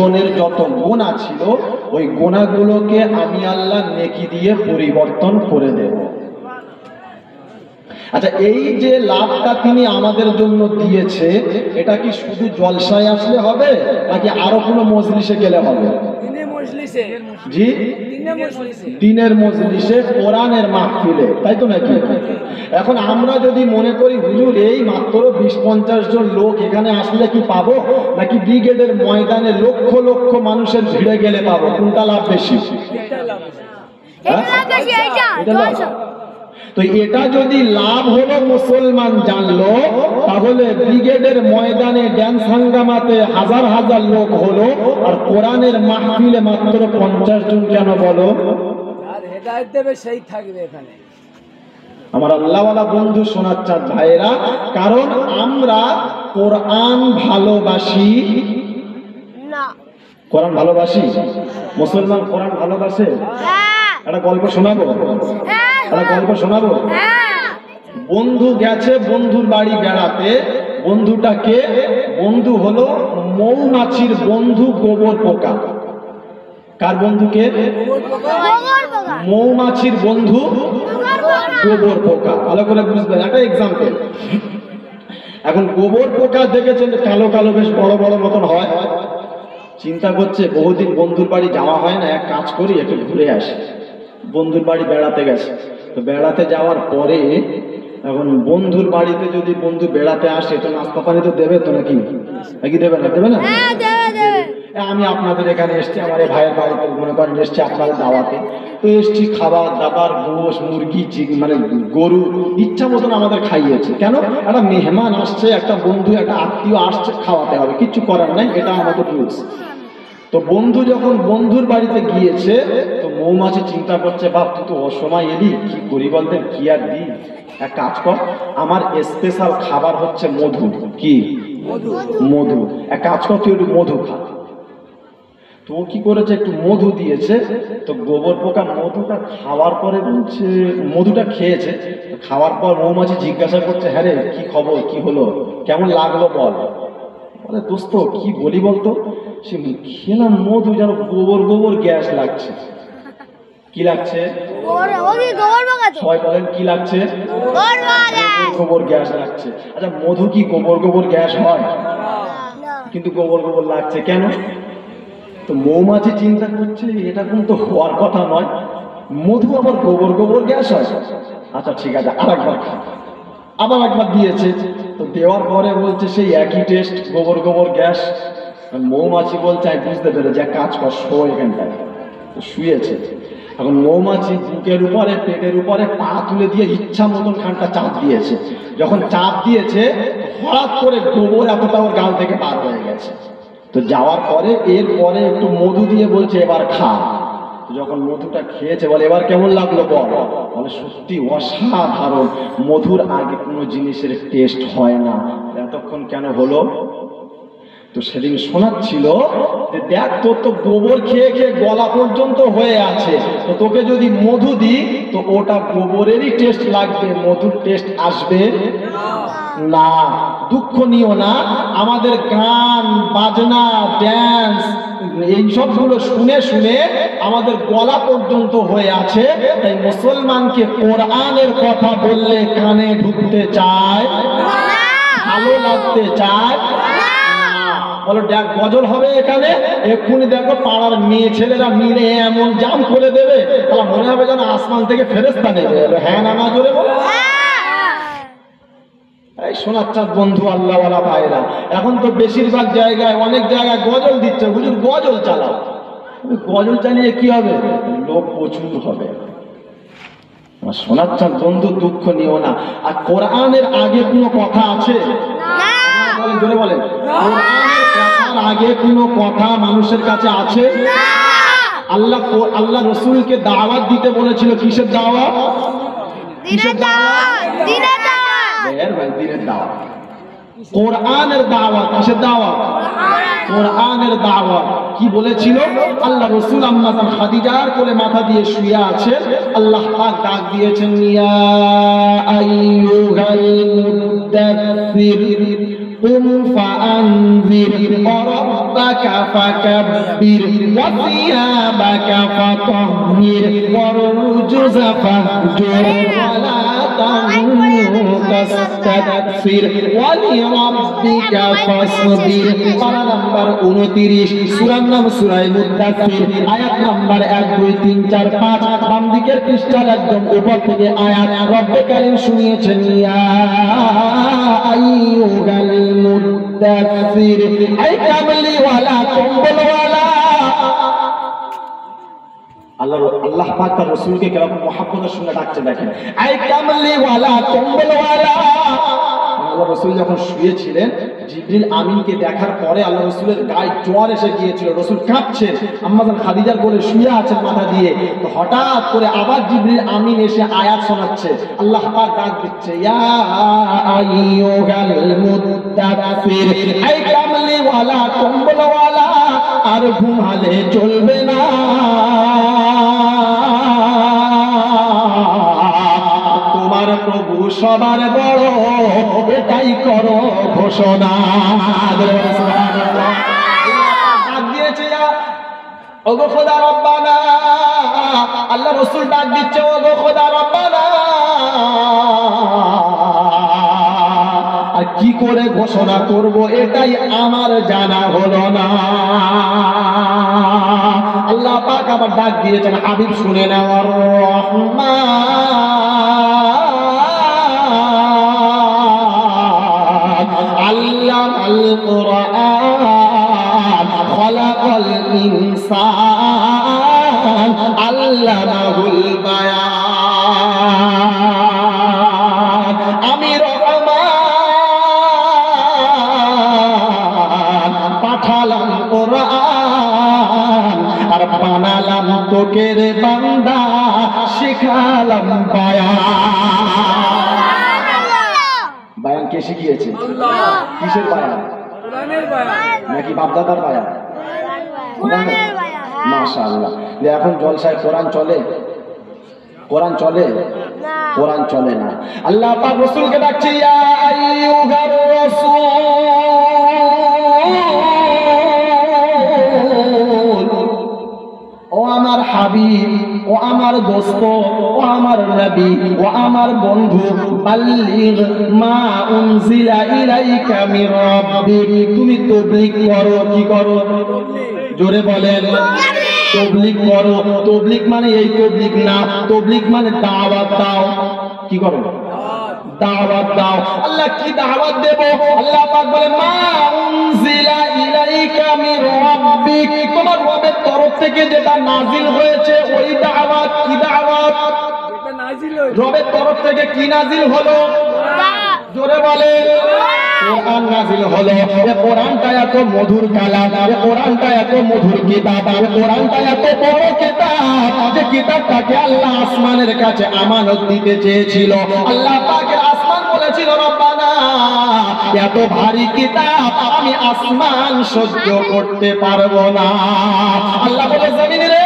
জীবনের যত গুনাহ ছিল ওই গুনাহগুলোকে আমি আল্লাহ নেকি দিয়ে পরিবর্তন করে দেব। আচ্ছা, এই যে লাভটা তিনি আমাদের জন্য দিয়েছে, এটা কি শুধু জলসায় আসলে হবে নাকি আরো কোনো মজলিসে গেলে হবে? জি, দিনের মজলিসে, কোরআনের মাহফিলে, তাই তো নাকি? এখন আমরা যদি মনে করি হুজুর এই মাত্র 20-50 জন লোক এখানে আসলে কি পাবো, নাকি ব্রিগেডের ময়দানে লক্ষ লক্ষ মানুষের ভিড়ে গেলে পাবো, কোনটা লাভ বেশি? তো এটা যদি লাভ হলো মুসলমান জানলো, তাহলে ব্রিগেডের ময়দানে ড্যান্স হাঙ্গামাতে হাজার হাজার লোক হলো, আর কোরআনের মাহফিলে মাত্র 50 জন কেন বলো? আর হেদায়েত দেবে সেই থাকবে এখানে। আমার আল্লাহওয়ালা বন্ধু শোনার চাঁদ ভাইরা, কারণ আমরা কোরআন ভালোবাসি না। কোরআন ভালোবাসি? মুসলমান কোরআন ভালোবাসে? একটা গল্প শোনাবো, একটা গল্প শোনাবো। বন্ধু গেছে বন্ধুর বাড়ি বেড়াতে। বন্ধুটাকে, বন্ধু হলো মৌমাছির বন্ধু গোবর পোকা। কার বন্ধুকে? মৌমাছির বন্ধু গোবর পোকা। ভালো করে বুঝবেন, একটা এক্সাম্পল। এখন গোবর পোকা দেখেছেন কালো কালো বেশ বড় বড় মতন হয়। চিন্তা করছে বহুদিন বন্ধুর বাড়ি যাওয়া হয় না, এক কাজ করি একটু ঘুরে আসি। বন্ধুর বাড়ি বেড়াতে গেছে। তো বেড়াতে যাওয়ার পরে এখন বন্ধুর বাড়িতে যদি বন্ধু বেড়াতে আসে তো নাস্তা পানি তো দেবে তো, নাকি নাকি দেবে না? দেবে না? আমি আপনাদের এখানে এসছি, আমার এই ভাইয়ের বাড়িতে মনে করেন এসছি আপনাদের দাওয়াতে, তো এসছি খাবার দাবার, গোশ মুরগি মানে গরু ইচ্ছা মতন আমাদের খাইয়েছে। কেন? একটা মেহমান আসছে, একটা বন্ধু, একটা আত্মীয় আসছে, খাওয়াতে হবে, কিচ্ছু করার নাই, এটা আমাদের রুলস। তো বন্ধু যখন বন্ধুর বাড়িতে গিয়েছে, তো মৌমাছি চিন্তা করছে, বাপ তুই তো অসময় এলি, কি করি বলতে, কি আর দি, এক কাজ কর, আমার স্পেশাল খাবার হচ্ছে মধু। কি? মধু। এক কাজ কর, তুই একটু মধু খা। তো কি করেছে, একটু মধু দিয়েছে। তো গোবর পোকা মধুটা খাওয়ার পরে বলছে, মধুটা খেয়েছে, খাওয়ার পর মৌমাছি জিজ্ঞাসা করছে, হ্যাঁ রে কি খবর, কি হলো, কেমন লাগলো বল। বলে দোস্ত কি বলি বলতো, সে খেলাম মধু, যেন গোবর গোবর গ্যাস লাগছে। কি লাগছে? সবাই বলেন কি লাগছে? গোবর গ্যাস লাগছে। আচ্ছা, মধু কি গোবর গোবর গ্যাস হয়? কিন্তু গোবর গোবর লাগছে কেন? তো মৌমাছি চিন্তা করছে এটা কিন্তু হওয়ার কথা নয়, মধু আবার গোবর গোবর গ্যাস হয়। আচ্ছা ঠিক আছে, আরেকবার খা। আবার একবার দিয়েছে। তো দেওয়ার পরে বলছে সেই একই টেস্ট, গোবর গোবর গ্যাস। মৌমাছি বলছে আমি বুঝতে পেরেছি, এক কাজ কর, শো এখানটায়। তো শুয়েছে। এখন মৌমাছি বুকের উপরে, পেটের উপরে পা তুলে দিয়ে ইচ্ছা মতন খানটা চাপ দিয়েছে। যখন চাপ দিয়েছে, হঠাৎ করে গোবর এতটা ওর গাল থেকে বার হয়ে গেছে। তো যাওয়ার পরে এরপরে একটু মধু দিয়ে বলছে এবার খা। যখন মধুটা খেয়েছে, বলে এবার কেমন লাগলো বল। বলে সত্যি অসাধারণ, মধুর আগে কোনো জিনিসের টেস্ট হয় না। এতক্ষণ কেন হলো? তো সেদিন শোনাচ্ছিল যে দেখ তোর তো গোবর খেয়ে খেয়ে গলা পর্যন্ত হয়ে আছে, তো তোকে যদি মধু দিই তো ওটা গোবরেরই টেস্ট লাগবে, মধুর টেস্ট আসবে না। দুঃখ নিও না, আমাদের গান বাজনা ড্যান্স এই সবগুলো শুনে শুনে আমাদের গলা পর্যন্ত হয়ে আছে। তাই মুসলমানকে কোরআনের কথা বললে কানে ঢুকতে চায়, ভালো লাগতে চায়। বলো দেখ গজল হবে এখানে, এক্ষুনি দেখো পাড়ার মেয়ে ছেলেরা মিলে এমন জাম করে দেবে, তাহলে মনে হবে যেন আসমান থেকে ফেরেশতা নেমে এলো। হ্যাঁ না, না জোরে বলো। এই শোনার চাঁদ বন্ধু আল্লাহওয়ালা ভাইরা, এখন তো বেশিরভাগ জায়গায়, অনেক জায়গায় গজল দিচ্ছে। হুজুর গজল চালাও। গজল চালিয়ে কি হবে? লোক প্রচুর হবে। শোনার চাঁদ বন্ধু দুঃখ নিও না। আর কোরআনের আগে কোনো কথা আছে? জোরে বলেন, কোরআনের কথার আগে কোনো কথা মানুষের কাছে আছে? আল্লাহ রসুলকে দাওয়াত দিতে বলেছিল, কিসের দাওয়াত? কিসের দাওয়াত? দিনের দাওয়াত। কোরআনের দাওয়াত। কিসের দাওয়াত? কোরআনের দাওয়াত। কি বলেছিল আল্লাহ রসুল? আম্মা জান খাদিজার কোলে মাথা দিয়ে শুয়ে আছে, আল্লাহ পাক ডাক দিয়েছেন, ইয়া আইয়ুহাল মুদাথথির قم فأنذر وربك فكبر وثيابك فطهر والرجز فاهجر ولا تستكثر ولربك فاصبر পারা নাম্বার 29 সূরার নাম সূরা মুদ্দাসসির আয়াত নাম্বার 1 2 3 4 5 বাম দিকের পৃষ্ঠার একদম উপর থেকে আয়াত রব্বে কারীম শুনিয়েছেন ইয়া আইয়ুহাল মুদ্দাসসির আই কামলি ওয়ালা কম্বল ওয়ালা আল্লাহ পাক তার রাসূলকে কেমন মুহাব্বতের সঙ্গে ডাকছে দেখেন আই কামলি ওয়ালা কম্বল ওয়ালা আল্লাহ রাসূল যখন শুয়েছিলেন জিবরিল আমিনকে দেখার পরে আল্লাহ রাসূলের গায়ে জ্বর এসে গিয়েছিল রাসূল কাঁপছেন আম্মা জান খাদিজার কোলে শুয়ে আছেন মাথা দিয়ে তো হঠাৎ করে আবার জিবরিল আমিন এসে আয়াত শোনাচ্ছে আল্লাহ পাক ডাক দিচ্ছে ইয়া আইয়ুহাল মুদ্দাসসির আই কামলি ওয়ালা কম্বল ওয়ালা আর ঘুমালে চলবে না তোমার প্রভু সবার বড় এটাই করো ঘোষণা দিয়েছে ওগো খোদা রব্বানা আল্লাহ রাসূল ডাক দিচ্ছে ওগো খোদা রব্বানা আর কি করে ঘোষণা করব এটাই আমার জানা হলো না আল্লাহ পাক আবার ডাক দিয়েছেন হাবিব শুনে নেওয়ার রহমান আল্লামাল কুরআন খালাকাল ইনসান আল্লামাহুল বায়ান আমি রহমান পাঠালাম কোরআন আর বানালাম তোকে রে বান্দা শিখালাম বায়ান কে শিখিয়েছে কিসের বায়ান নাকি বাপদাদার বায়ান মাশাআল্লাহ এখন জলসায় কোরআন চলে কোরআন চলে কোরআন চলে না আল্লাহ পাক রাসূলকে ডাকছে ইয়া আইয়ুহার রাসূল ও আমার হাবিব ও আমার দোস্ত ও আমার নবী ও আমার বন্ধু বাল্লিগ মা উনজিলা ইলাইকা মির রাব্বিক তুমি তাবলীগ করো কি করো জোরে বলেন তাবলীগ করো তাবলীগ মানে এই তাবলীগ না তাবলীগ মানে দাওয়াত দাও কি করো দাওয়াত দাও আল্লাহ কি দাওয়াত দেব আল্লাহ পাক বলে মা উনজিলা ইলাইকা মির রাব্বিক তোমার রবের তরফ থেকে যেটা নাজিল হয়েছে ওই দাওয়াত কি দাওয়াত এটা নাজিল হলো রবের তরফ থেকে কি নাজিল হলো জোরে বলে কোরআন নাজিল হলো এই কোরআনটা এত মধুর কালাম এই কোরআনটা এত মধুর কিতাব এই কোরআনটা এত বড় কিতাব যে কিতাবটাকে আল্লাহ আসমানের কাছে আমানত দিতে চেয়েছিল আল্লাহ পাকের আসমান বলেছিল রব্বানা এত ভারী কিতাব আমি আসমান সহ্য করতে পারবো না আল্লাহ বলে জমিন রে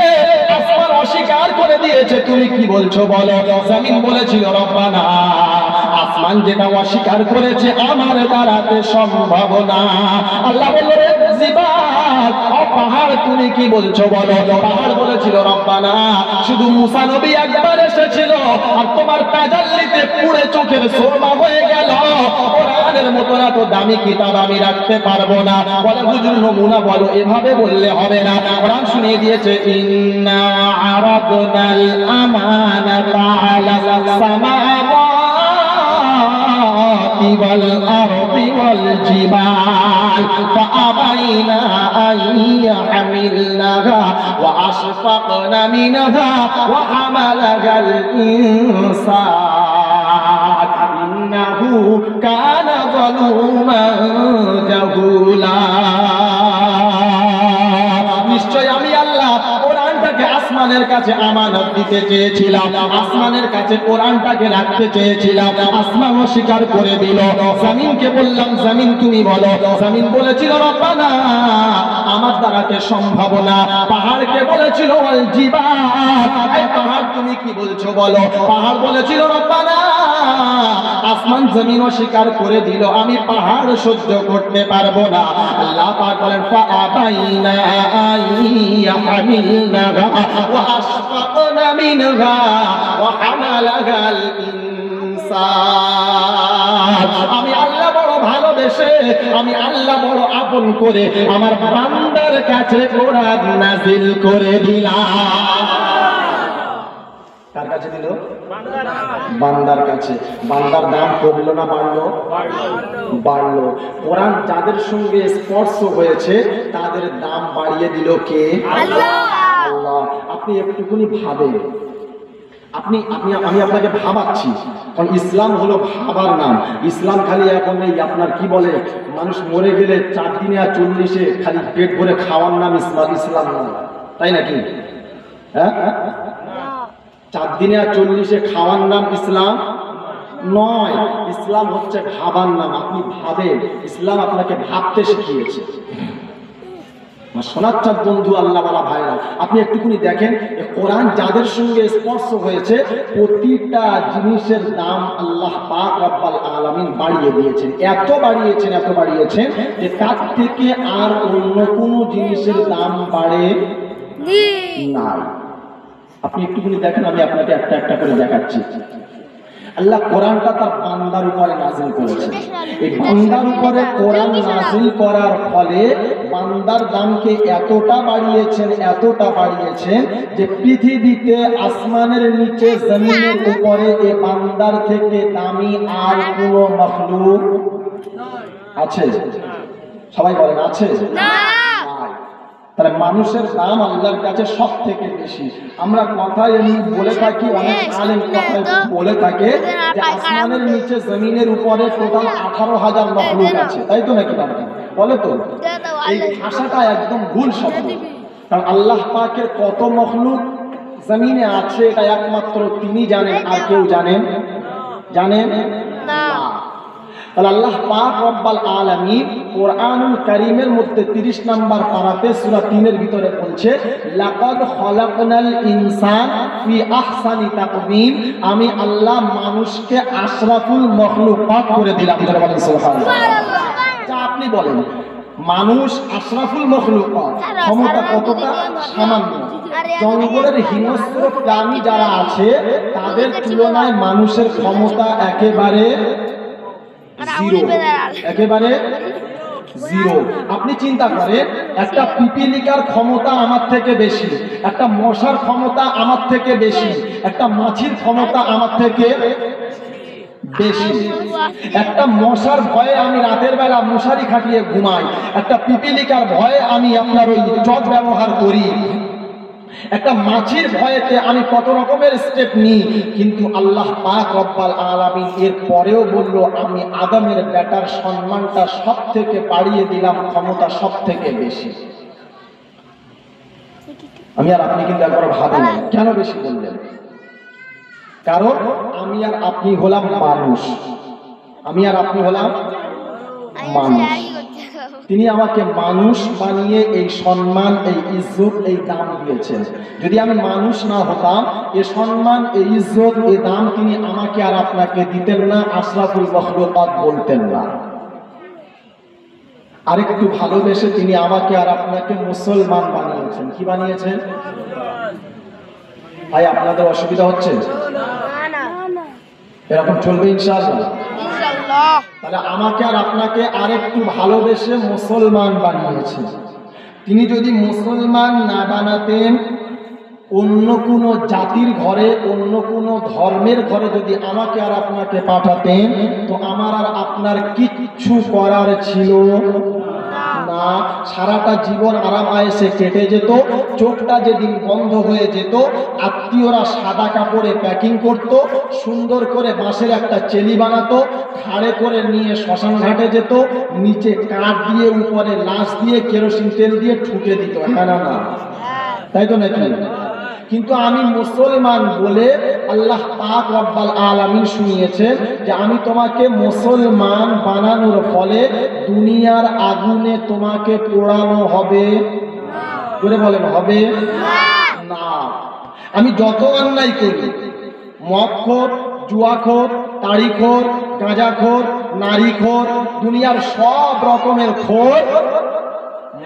আসমান অস্বীকার করে দিয়েছে তুমি কি বলছো বলো জমিন বলেছিল রব্বানা আসমান যেটা অস্বীকার করেছে আমার দ্বারাতে সম্ভব না আল্লাহ বলল রে জিবাল ও পাহাড় তুমি কি বলছো বলো পাহাড় বলেছিল রব্বানা শুধু মুসা নবী একবার এসেছিল আর তোমার তাজাল্লিতে পুড়ে চোখের সুরমা হয়ে গেল কোরআনের মতো এত দামি কিতাব আমি রাখতে পারবো না বলে হুজুর নমুনা বলো এভাবে বললে হবে না কোরআন শুনিয়ে দিয়েছে ইন্না আরাদনাল আমানাতা আলা সামাওয়াতি ওয়াল আরদি ওয়াল জিবাল ফাআবাইনা আন ইয়াহমিলনাহা ওয়া আশফাকনা মিনহা ওয়া হামালাহাল ইনসান ইন্নাহু কানা যালুমান জাহুলা নিশ্চয় আমি আল্লাহ কোরআনটাকে আসমান আসমানের কাছে আমানত দিতে চেয়েছিলাম, আসমানের কাছে কোরআনটাকে রাখতে চেয়েছিলাম, আসমান অস্বীকার করে দিল। জমিনকে বললাম, জমিন তুমি বলো। জমিন বলেছিল রব্বানা আমার দ্বারাতে সম্ভব না। পাহাড়কে বলেছিল ওয়াল জিবাল, এই পাহাড় তুমি কি বলছো বলো। পাহাড় বলেছিল রব্বানা, আসমান জমিন অস্বীকার করে দিল, আমি পাহাড় সহ্য করতে পারবো না। আল্লাহ পাক বলেন ফাআবাইনা আইয়াহমিলনাহা ওয়া আশফাকনা মিনহা ওয়া হামালাহাল ইনসান। আমি আল্লাহ বড় ভালোবেসে, আমি আল্লাহ বড় আপন করে আমার বান্দার কাছে কোরআন নাযিল করে দিলাম। কার কাছে দিল? বান্দার কাছে। বান্দার দাম কমলো না বাড়লো? বাড়লো। কোরআন যাদের সঙ্গে স্পর্শ হয়েছে তাদের দাম বাড়িয়ে দিল কে? আল্লাহ। আপনি একটুকুনি ভাবেন, আমি আপনাকে ভাবাচ্ছি, কারণ ইসলাম হলো ভাবার নাম। ইসলাম খালি এখন এই আপনার কি বলে, মানুষ মরে গেলে 4 দিনে আর 40-এ খালি পেট ভরে খাওয়ার নাম ইসলাম নয়, তাই নাকি? হ্যাঁ, 4 দিনে আর 40-এ খাওয়ার নাম ইসলাম নয়। ইসলাম হচ্ছে ভাবার নাম। আপনি ভাবেন, ইসলাম আপনাকে ভাবতে শিখিয়েছে। সোনাচ্চার বন্ধু আল্লাহওয়ালা ভাইরা, আপনি একটুখানি দেখেন কোরআন যাদের সঙ্গে স্পর্শ হয়েছে প্রতিটা জিনিসের দাম আল্লাহ পাক রব্বুল আলামিন বাড়িয়ে দিয়েছেন। এত বাড়িয়েছেন যে তার থেকে আর অন্য কোনো জিনিসের দাম বাড়ে না। আপনি একটুখানি দেখেন, আমি আপনাকে একটা একটা করে দেখাচ্ছি। আল্লাহ কোরআনটা তার বান্দার উপরে নাযিল করেছে। এই বান্দার উপরে কোরআন নাযিল করার ফলে বান্দার দামকে এতটা বাড়িয়েছেন যে পৃথিবীতে আসমানের নিচে জমিনের উপরে এই বান্দার থেকে দামি আর কোনো মাখলুক আছে? সবাই বলেন আছে না? তাহলে মানুষের দাম আল্লাহর কাছে সব থেকে বেশি। আমরা কথায় এমনি বলে থাকি, অনেক আলেম কথায় বলে থাকে যে আসমানের নিচে জমিনের উপরে টোটাল 18,000 মাখলুক আছে, তাই তো নাকি বাবা বলে? তো এই ভাষাটা একদম ভুল শব্দ। কারণ আল্লাহ পাকের কত মাখলুক জমিনে আছে এটা একমাত্র তিনি জানেন, আর কেউ জানেন না। তাহলে আল্লাহ পাক রব্বুল আলামিন কোরআনুল কারীমের মধ্যে 30 নম্বর পারাতে সূরা 3 এর ভিতরে বলছে লাকাদ খালাকনাল ইনসান ফি আহসানি তাকওয়িম, আমি আল্লাহ মানুষকে আশরাফুল মাখলুকাত করে দিলাম। বলেন সুবহানাল্লাহ। যা আপনি বলেন মানুষ আশরাফুল মাখলুকাত, ক্ষমতা কতটা সামান্য। জঙ্গলের হিংস্র প্রাণী যারা আছে তাদের তুলনায় মানুষের ক্ষমতা একেবারে জিরো। আপনি চিন্তা করেন, একটা পিপিলিকার ক্ষমতা আমার থেকে বেশি, একটা মশার ক্ষমতা আমার থেকে বেশি, একটা মাছির ক্ষমতা আমার থেকে বেশি। একটা মশার ভয়ে আমি রাতের বেলা মশারি খাটিয়ে ঘুমাই, একটা পিপিলিকার ভয়ে আমি আপনার ওই টর্চ ব্যবহার করি, একটা মাছির ভয়েতে আমি কত রকমের স্টেপ নিই। কিন্তু আল্লাহ পাক রব্বুল আলামিন এর পরেও বলল আমি আদমের বেটার সম্মানটা সব থেকে বাড়িয়ে দিলাম, ক্ষমতা সব থেকে বেশি। আমি আর আপনি কিন্তু একবার ভাবেন কেন বেশি বললেন? কারণ আমি আর আপনি হলাম মানুষ, আমি আর আপনি হলাম মানুষ। তিনি আমাকে মানুষ বানিয়ে এই সম্মান, এই ইজ্জত, এই দাম দিয়েছেন। যদি আমি মানুষ না হতাম এই সম্মান, এই ইজ্জত, এই দাম তিনি আমাকে আর আপনাকে দিতেন না, আশরাফুল মাখলুকাত বলতেন না। আরেকটু ভালোবেসে তিনি আমাকে আর আপনাকে মুসলমান বানিয়েছেন। কি বানিয়েছেন ভাই? আপনাদের অসুবিধা হচ্ছে? এরকম চলবে ইনশাআল্লাহ। তাহলে আমাকে আর আপনাকে আরেকটু ভালোবেসে মুসলমান বানিয়েছেন। তিনি যদি মুসলমান না বানাতেন, অন্য কোনো জাতির ঘরে, অন্য কোনো ধর্মের ঘরে যদি আমাকে আর আপনাকে পাঠাতেন, তো আমার আর আপনার কিচ্ছু করার ছিল না। সারাটা জীবন আরাম আয়েসে কেটে যেত। চোখটা যেদিন বন্ধ হয়ে যেত, আত্মীয়রা সাদা কাপড়ে প্যাকিং করত, সুন্দর করে বাঁশের একটা চেলি বানাতো, ঘাড়ে করে নিয়ে শ্মশান ঘাটে যেত, নিচে কাঠ দিয়ে উপরে লাশ দিয়ে কেরোসিন তেল দিয়ে ঠুকে দিত। হ্যাঁ না? তাই তো নাকি? কিন্তু আমি মুসলমান বলে আল্লাহ পাক রব্বুল আলামিন শুনিয়েছেন যে আমি তোমাকে মুসলমান বানানোর ফলে দুনিয়ার আগুনে তোমাকে পোড়ানো হবে। করে বলেন হবে না। আমি যত অন্যায় করি, মদখোর, জুয়াখোর, তাড়িখোর, গাঁজাখোর, নারীখোর, দুনিয়ার সব রকমের খোর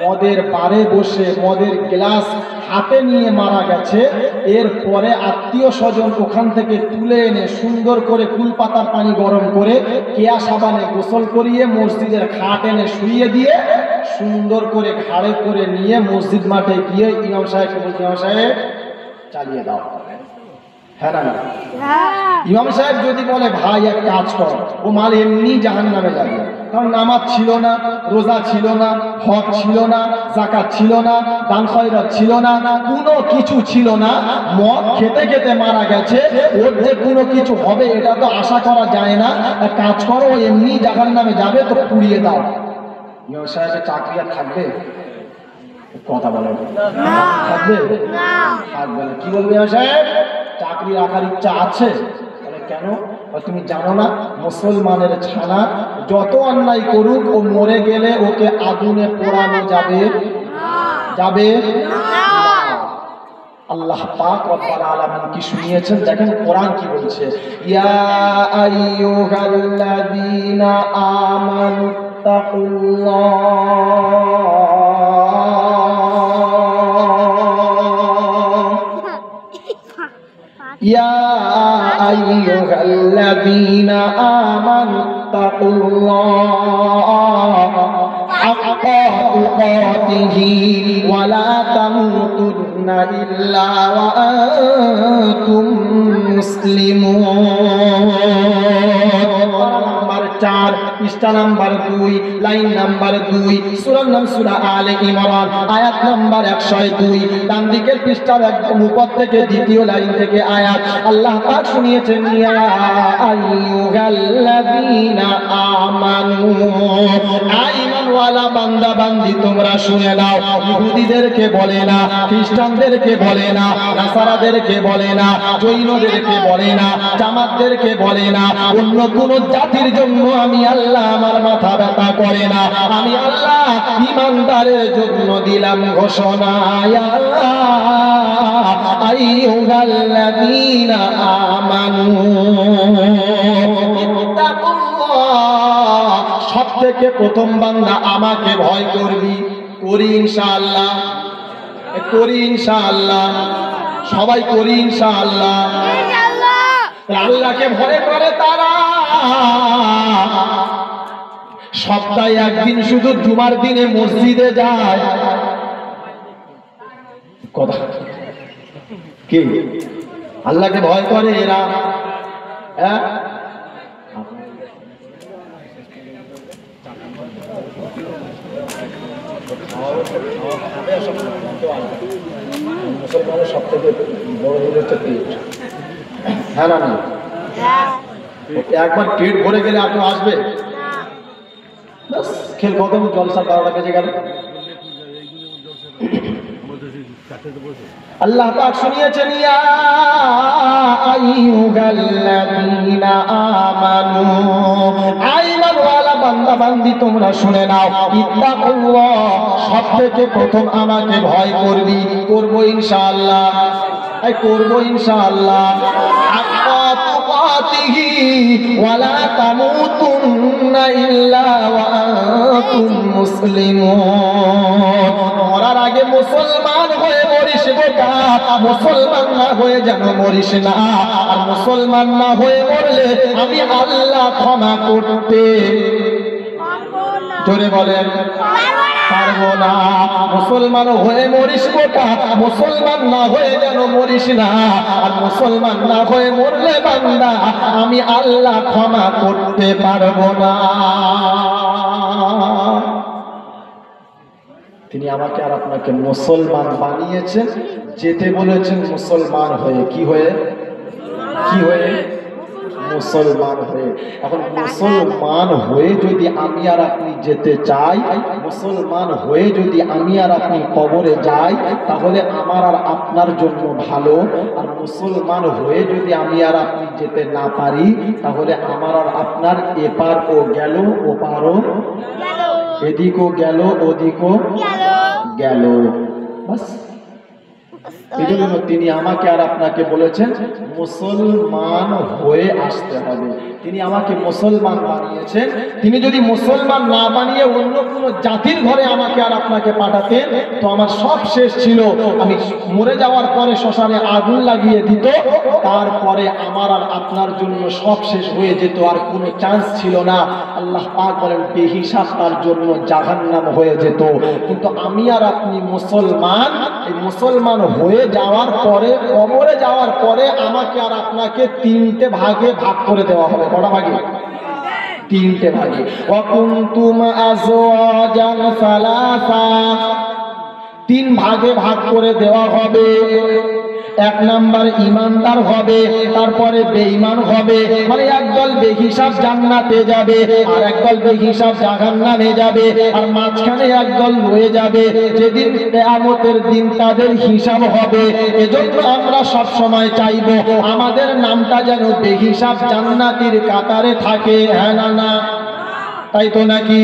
মদের বারে বসে মদের গ্লাস হাতে নিয়ে মারা গেছে, এরপরে আত্মীয় স্বজন ওখান থেকে তুলে এনে সুন্দর করে কুলপাতার পানি গরম করে কেয়া সাবানে গোসল করিয়ে মসজিদের খাট এনে শুইয়ে দিয়ে সুন্দর করে ঘাড়ে করে নিয়ে মসজিদ মাঠে গিয়ে ইমাম সাহেবকে বলছে, ইমাম সাহেব চালিয়ে দাও। হ্যাঁ না? ইমাম সাহেব যদি বলে ভাই এক কাজ কর, ও মাল এমনি জাহান্নামে যাবে, কারণ নামাজ ছিল না, রোজা ছিল না, হজ ছিল না, যাকাত ছিল না, দান খয়রাত ছিল না, কোনো কিছু ছিল না, মদ খেতে খেতে মারা গেছে, ওর যে কোনো কিছু হবে এটা তো আশা করা যায় না, এক কাজ করো ও এমনি জাহান্নামে যাবে, তো পুড়িয়ে দাও। ইমাম সাহেবের চাকরি আর থাকবে? কথা বলেন থাকবে? থাকবে না। কি বলবে ইমাম সাহেব? চাকরি রাখার ইচ্ছা আছে? কেন? তুমি জানো না মুসলমানের ছানা যত অন্যায় করুক ও মরে গেলে ওকে আগুনে পোড়ানো যাবে? যাবে না। আল্লাহ পাক রব্বুল আলামিন কি শুনিয়েছেন দেখেন কোরআন কি বলছে, ইয়া আইয়ুহাল্লাযীনা আমানু ইয়া আইয়ুহাল্লাযীনা আমানু তাকুল্লাহ হাক্কা তুকাতিহি ওয়া লা তামুতুন্না ইল্লা ওয়া আনতুম মুসলিমুন। নাম্বার 4 পৃষ্ঠা নাম্বার 2 লাইন নাম্বার 2 সূরার নাম সূরা আলে ইমরান আয়াত নাম্বার 102 ডান দিকের পৃষ্ঠার একদম উপর থেকে দ্বিতীয় লাইন থেকে আয়াত আল্লাহ পাক শুনিয়েছেন, ইয়া আইয়ুহাল্লাযীনা আমানু, ঈমানওয়ালা বান্দা বান্দি তোমরা শুনে নাও। ইহুদিদেরকে বলে না, খ্রিস্টানদেরকে বলে না, নাসারাদেরকে বলে না, জৈনদেরকে বলে না, জামাতদেরকে বলে না, অন্য কোন জাতির জন্য আমি আল্লাহ আমার মাথা ব্যথা করে না। আমি আল্লাহ ঈমানদারের জন্য দিলাম ঘোষণা, ইয়া আইয়ুহাল্লাযীনা আমানু ইত্তাকুল্লাহ। সবথেকে প্রথম বান্দা আমাকে ভয় করবি। করি ইনশাআল্লাহ, করি ইনশাআল্লাহ, সবাই করি ইনশাআল্লাহ। আল্লাহকে ভয় করে তারা সপ্তাহে একদিন শুধু জুমার দিনে মসজিদে যায়। কথা কি? আল্লাহকে ভয় করে এরা। হ্যাঁ, মুসলমানের সব থেকে বড় হচ্ছে পেট। হ্যাঁ না? একবার পেট ভরে গেলে আপনি আসবে, খেল খতম, জলসা 12টা বেজে গেল। আল্লাহ পাক শুনিয়েছেন, ইয়া আইয়ুহাল্লাযীনা আমানু, ঈমানওয়ালা বান্দা বান্দি তোমরা শুনে নাও, ইত্তাকুল্লাহ সবথেকে প্রথম আমাকে ভয় করবি। করব ইনশাআল্লাহ, এই করব ইনশাআল্লাহ। হাক্কা তুকাতিহি ওয়া লা তামুতুন্না ইল্লা ওয়া আনতুম মুসলিমুন। মরার আগে মুসলমান হয়ে মরিস বেটা, মুসলমান না হয়ে যেন মরিস না। আর মুসলমান না হয়ে মরলে আমি আল্লাহ ক্ষমা করতে জোরে বলেন পারবো না। মুসলমান হয়ে মরিস বেটা, মুসলমান না হয়ে যেন মরিস না। আর মুসলমান না হয়ে মরলে বান্দা আমি আল্লাহ ক্ষমা করতে পারবো না। তিনি আমাকে আর আপনাকে মুসলমান বানিয়েছেন, যেতে বলেছেন মুসলমান হয়ে। কি হয়ে? কি হয়ে? মুসলমান হয়ে। এখন মুসলমান হয়ে যদি আমি আর আপনি যেতে চাই, মুসলমান হয়ে যদি আমি আর আপনি কবরে যাই, তাহলে আমার আর আপনার জন্য ভালো। আর মুসলমান হয়ে যদি আমি আর আপনি যেতে না পারি, তাহলে আমার আর আপনার এপার ও গেল, ওপারও এদিকও গেল, ওদিকও গেল। বাস, এই জন্য তিনি আমাকে আর আপনাকে বলেছেন মুসলমান হয়ে আসতে হবে। তিনি আমাকে মুসলমান বানিয়েছেন। তিনি যদি মুসলমান না বানিয়ে অন্য কোনো জাতির ঘরে আমাকে আর আপনাকে পাঠাতেন, তো আমার সব শেষ ছিল। আমি মরে যাওয়ার পরে শ্মশানে আগুন লাগিয়ে দিত, তারপরে আমার আর আপনার জন্য সব শেষ হয়ে যেত, আর কোনো চান্স ছিল না। আল্লাহ পাক বলেন বেহিসাব তার জন্য জাহান্নাম হয়ে যেত। কিন্তু আমি আর আপনি মুসলমান, এই মুসলমান হয়ে যাওয়ার পরে, কবরে যাওয়ার পরে আমাকে আর আপনাকে তিনটে ভাগে ভাগ করে দেওয়া হবে। কটা ভাগে? তিনটে ভাগে। ওয়াকুনতুম আজওয়াজান সালাসা, তিন ভাগে ভাগ করে দেওয়া হবে। এক নাম্বার ইমানদার হবে, তারপরে বেঈমান হবে। মানে একদল বেহিসাব জান্নাতে যাবে, আর একদল বেহিসাব জাহান্নামে যাবে, আর মাঝখানে একদল রয়ে যাবে, যেদিন কিয়ামতের দিন তাদের হিসাব হবে। এজন্য আমরা সব সময় চাইবো আমাদের নামটা যেন বেহিসাব জান্নাতীর কাতারে থাকে। হ্যাঁ না না? তাই তো নাকি?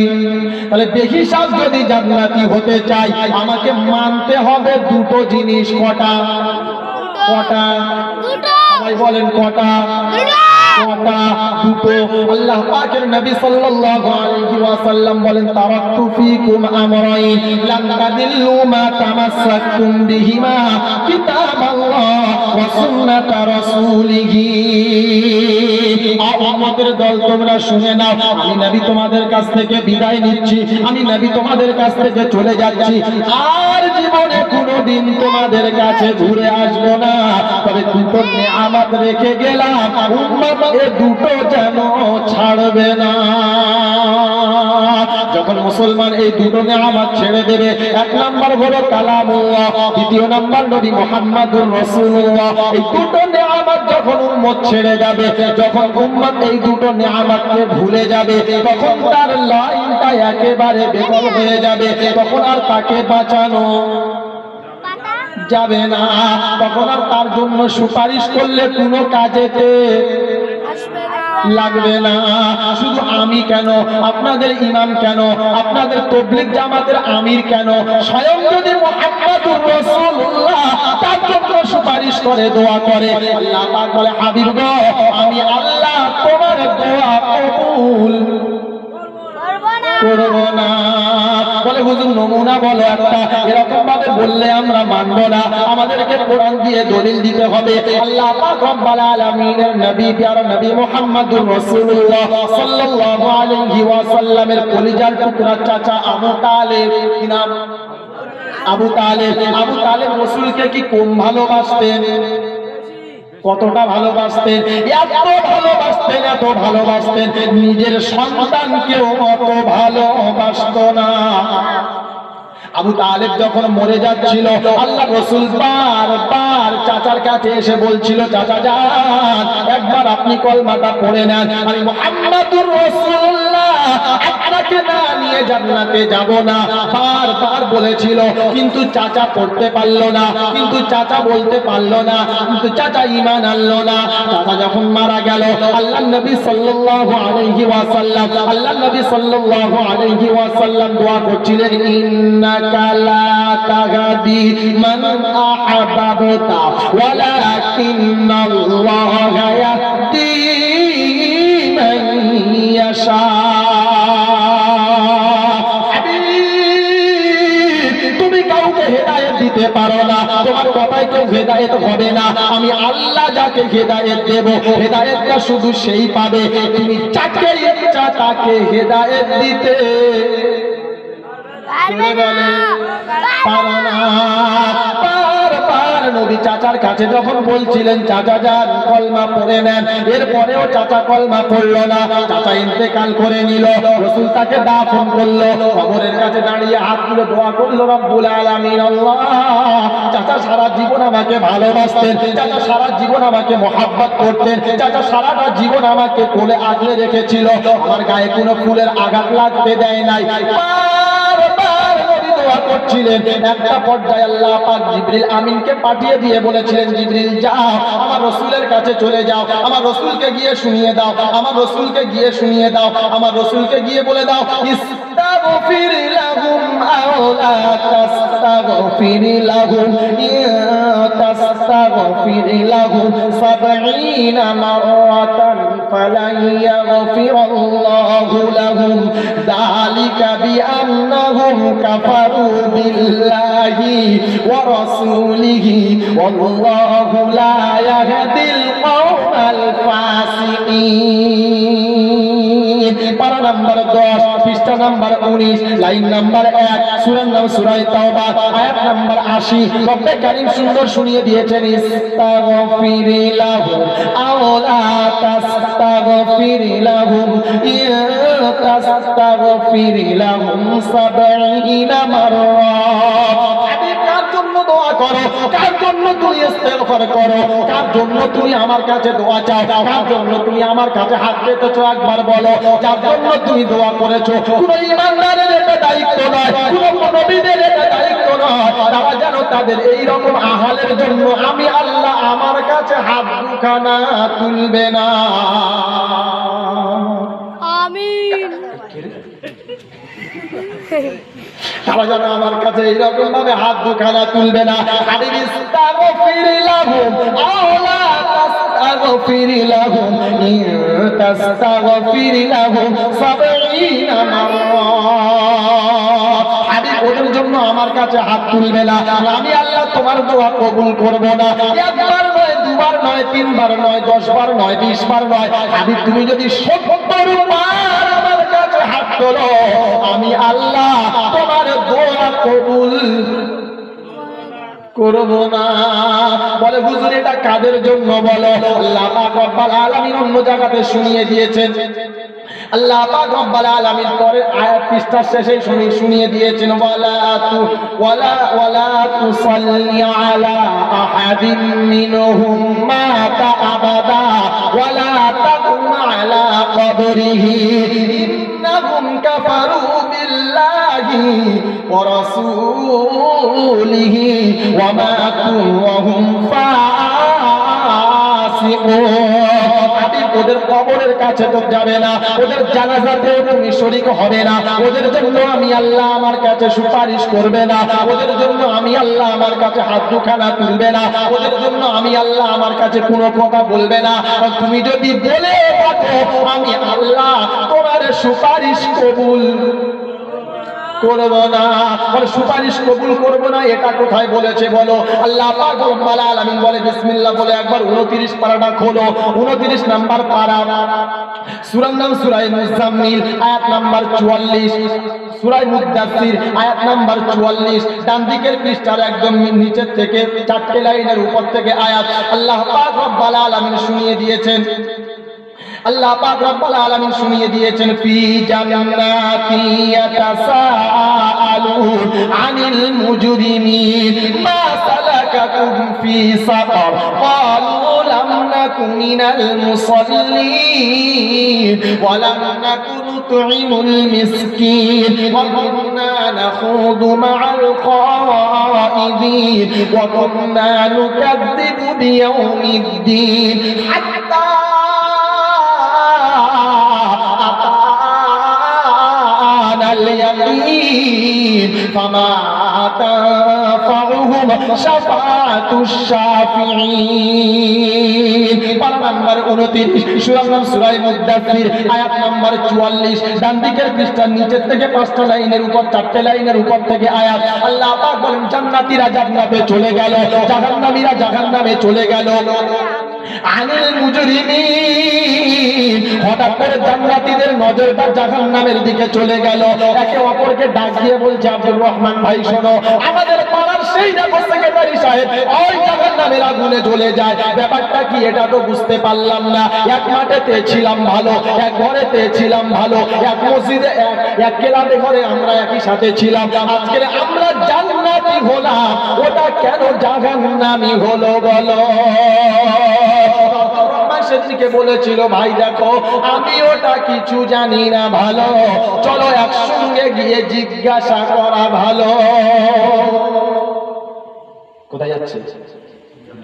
তাহলে বেহিসাব যদি জান্নাতি হতে চাই, আমাকে মানতে হবে দুটো জিনিস। কটা? কটা? সবাই বলেন কটা? কটা? দুটো। আল্লাহ পাকের নবী সাল্লাল্লাহু আলাইহি ওয়াসাল্লাম বলেন তারাকতু ফীকুম আমরাইন লান তাদিল্লু মা তামাসসাকতুম বিহিমা কিতাবাল্লাহ ওয়া সুন্নাতা রাসূলিহি। আমাদের দল তোমরা শুনে নাও, আমি নবী তোমাদের কাছ থেকে বিদায় নিচ্ছি, আমি নবী তোমাদের কাছ থেকে চলে যাচ্ছি। আর জীবনে কোনোদিন তোমাদের কাছে ঘুরে আসবো না। তবে দুটো নিয়ামত রেখে গেলাম, উম্মত এ দুটো যেন ছাড়বে না। যখন মুসলমান এই দুটো নিয়ামত ছেড়ে দেবে, এক নাম্বার হলো কালামুল্লাহ, দ্বিতীয় নাম্বার নবী মুহাম্মদুর রাসূলুল্লাহ। এই দুটো নিয়ামত যখন উম্মত ছেড়ে যাবে, যখন উম্মত এই দুটো নিয়ামতকে ভুলে যাবে, তখন তার লাইনটা একেবারে বেকল হয়ে যাবে। তখন আর তাকে বাঁচানো যাবে না। তখন আর তার জন্য সুপারিশ করলে কোনো কাজেতে লাগবে না। শুধু আমি কেন, আপনাদের ইমাম কেন, আপনাদের তাবলীগ জামাতের আমির কেন, স্বয়ং যদি মুহাম্মদুর রাসূলুল্লাহ তার জন্য সুপারিশ করে, দোয়া করে, আল্লাহ পাক বলে হাবিব গো, আমি আল্লাহ তোমার দোয়া কবুল করব না। বলে হুজুর নমুনা বলো একটা, এরকম ভাবে বললে আমরা মানব না, আমাদেরকে কোরআন দিয়ে দলিল দিতে হবে। আল্লাহ পাক রব্বুল আলামিনের নবী প্যারা নবী মুহাম্মদুর রাসূলুল্লাহ সাল্লাল্লাহু আলাইহি ওয়াসাল্লামের কলিজার টুকরা চাচা আবু তালেব, কি নাম? আবু তালেব। আবু তালেব রাসূলকে কি কম ভালোবাসতেন? কতটা ভালোবাসতেন? এত ভালোবাসতেন, এত ভালোবাসতেন, নিজের সন্তানকেও অত ভালোবাসত না। আবু তালেব যখন মরে যাচ্ছিল, আল্লাহ রাসূল বারবার চাচার কাছে এসে বলছিল, চাচা যান একবার আপনি কলমাটা পড়ে নেন, আমি মুহাম্মদুর রাসূলুল্লাহ আপনাকে না নিয়ে জান্নাতে যাব না। বারবার বলেছিল, কিন্তু চাচা পড়তে পারলো না, কিন্তু চাচা বলতে পারলো না, কিন্তু চাচা ঈমান আনলো না। চাচা যখন মারা গেল, আল্লাহর নবী সাল্লাল্লাহু আলাইহি ওয়াসাল্লাম, আল্লাহর নবী সাল্লাল্লাহু আলাইহি ওয়াসাল্লাম দোয়া করছিলেন, ইন্নাকা লা তাহদি মান আহবাবতা ওয়ালাকিন্নাল্লাহা ইয়াহদি মান ইয়াশা। দিতে পারো না, তোমার কথায় কেউ হেদায়েত হবে না, আমি আল্লাহ যাকে হেদায়েত দেব, হেদায়েতটা শুধু সেই পাবে। তুমি যাকে ইচ্ছা তাকে হেদায়েত দিতে পারো না। নবী চাচার কাছে যখন বলছিলেন, চাচা যান কলমা পড়ে নেন, এরপরেও চাচা কলমা পড়লো না। চাচা ইন্তেকাল করে নিল, রাসূল তাকে দাফন করলো, কবরের কাছে দাঁড়িয়ে হাত তুলে দোয়া করলো, রব্বুল আলামিন আল্লাহ চাচা সারা জীবন আমাকে ভালোবাসতেন, চাচা সারা জীবন আমাকে মহাব্বত করতেন, চাচা সারাটা জীবন আমাকে কোলে আগলে রেখেছিল, আমার গায়ে কোনো ফুলের আঘাত লাগতে দেয় নাই। বারবার নবী দোয়া করছিলেন। একটা পর্যায়ে আল্লাহ পাক জিবরিল আমিনকে পাঠিয়ে দিয়ে বলেছিলেন, জিবরিল যাও আমার রাসূলের কাছে চলে যাও, আমার রাসূলকে গিয়ে শুনিয়ে দাও, আমার রাসূলকে গিয়ে শুনিয়ে দাও, আমার রাসূলকে গিয়ে বলে দাও ইস্তাগফির লাহুম আও লা তাস্তাগফির লাহুম ইন তাস্তাগফির লাহুম 70 মাররাতান ফালান ইয়াগফিরাল্লাহু লাহুম যালিকা বিআন্নাহুম কাফারু বিল্লাহি ওয়া রাসূলিহি ওয়াল্লাহু লা ইয়াহদিল কওমাল ফাসিকিন। পারা নাম্বার 10, পৃষ্ঠা নাম্বার 19, লাইন নাম্বার 1, সূরার নাম সূরা তাওবা, আয়াত নাম্বার 80। রব্বে কারীম সুন্দর শুনিয়ে দিয়েছেন ইস্তাগফির লাহুম আও লা তাস্তাগফির লাহুম ইন তাস্তাগফির লাহুম 70 মাররাত। হাবিব কার জন্য দোয়া করো, কার জন্য তুমি ইস্তেগফার করো, কার জন্য তুমি আমার কাছে দোয়া চাও, কার জন্য তুমি আমার কাছে হাত পেতেছো একবার বলো। যার জন্য তুমি দোয়া করেছো, কোন ইমানদারের এটা দায়িত্ব নয়, কোন নবীদের এটা দায়িত্ব নয়, তারা যেন তাদের এই রকম আহালের জন্য আমি আল্লাহ আমার কাছে হাত দুখানা তুলবে না। আমিন। তারা যেন আমার কাছে এইরকম ভাবে হাত দুখানা তুলবে না। হাবিব ইস্তাগফির লাহুম আও লা তাস্তাগফির লাহুম ইন তাস্তাগফির লাহুম 70 মাররাত। হাবিব ওদের জন্য আমার কাছে হাত তুলবে না, আমি আল্লাহ তোমার দোয়া কবুল করব না। একবার নয়, দুবার নয়, তিনবার নয়, 10 বার নয়, 20 বার নয়, হাবিব তুমি যদি 70 বার আমার কাছে হাত তোলো, আমি আল্লাহ তোমার দোয়া কবুল করব না। বলে হুজুর এটা কাদের জন্য বলো? আল্লাহ পাক রব্বুল আলামিন অন্য জায়গাতে শুনিয়ে দিয়েছেন। আল্লাহ পাক রব্বুল আলামিন পরের আয়াত পৃষ্ঠার শেষে শুনিয়ে দিয়েছেন ওয়ালা তুসাল্লি আলা আহাদিন মিনহুম মাতা আবাদা ওয়ালা তাকুম আলা কবরিহি ইন্নাহুম কাফারু বিল্লাহি ওয়া রাসূলিহি ওয়া মাতু ওয়া হুম ফাসিকুন। ওদের কবরের কাছে তো যাবে না, ওদের জানাজাতে তুমি শরীক হবে না, ওদের জন্য আমি আল্লাহ আমার কাছে সুপারিশ করবে না, ওদের জন্য আমি আল্লাহ আমার কাছে হাত দুখানা তুলবে না, ওদের জন্য আমি আল্লাহ আমার কাছে কোনো কথা বলবে না। তুমি যদি বলে থাকো আমি আল্লাহ তোমার সুপারিশ কবুল করব না, বলে সুপারিশ কবুল করব না, এটা কোথায় বলেছে বলো? আল্লাহ পাক রব্বুল আলামিন বলে বিসমিল্লাহ বলে একবার 29 পারাটা খোলো, 29 নাম্বার পারা, সূরার নাম সূরা মুজাম্মিল, আয়াত নাম্বার 44, সূরা মুদাসসির আয়াত নাম্বার 44, ডান দিকের পৃষ্ঠার একদম নিচের থেকে 4টে লাইনের উপর থেকে আয়াত আল্লাহ পাক রব্বুল আলামিন শুনিয়ে দিয়েছেন। আল্লাহ পাক রব্বুল আলামিন শুনিয়ে দিয়েছেন ফি জান্নাতি ইয়াতাসাআলুন আনিল মুজরিমিন মা সালাকাকুম ফি সাকার ক্বালু লাম নাকু মিনাল মুসাল্লিন ওয়া লাম নাকু নুতঈমুল মিসকিন ওয়া কুন্না নাখুদু মা'আল খাইদিন ওয়া কুন্না নুকাযযিবু বিয়াউমিদ্দিন হাত্তা فما تنفعهم شفاعة الشافعين। পারা নাম্বার 29, সূরার নাম সূরা মুদাসসির, আয়াত নাম্বার 44, ডান দিকের পৃষ্ঠার নিচের থেকে 5টা লাইনের উপর 4টে লাইনের উপর থেকে আয়াত আল্লাহ পাক বলেন জান্নাতীরা জান্নাতে চলে গেল, জাহান্নামীরা জাহান্নামে চলে গেল। আনিল মুজরিমিন, হঠাৎ করে জান্নাতীদের নজরটা জাহান্নামের দিকে চলে গেল। একে অপরকে ডাক দিয়ে বলছে আব্দুর রহমান ভাই শোনো, আমাদের পাড়ার সেই দেখো সেক্রেটারি সাহেব ওই জাহান্নামের আগুনে জ্বলে যায়, ব্যাপারটা কি এটা তো বুঝতে পারলাম না। এক মাঠেতে ছিলাম ভালো, এক ঘরেতে ছিলাম ভালো, এক মসজিদে এক ক্লাবে ঘরে আমরা একই সাথে ছিলাম, আজকে আমরা জান্নাত জান্নাতি হলাম, ওটা কেন জাহান্নামী হলো বলো? সেদিনকে বলেছিল, ভাই দেখো আমি ওটা কিছু জানি না, ভালো চলো একসঙ্গে গিয়ে জিজ্ঞাসা করা ভালো। কোথায় যাচ্ছে?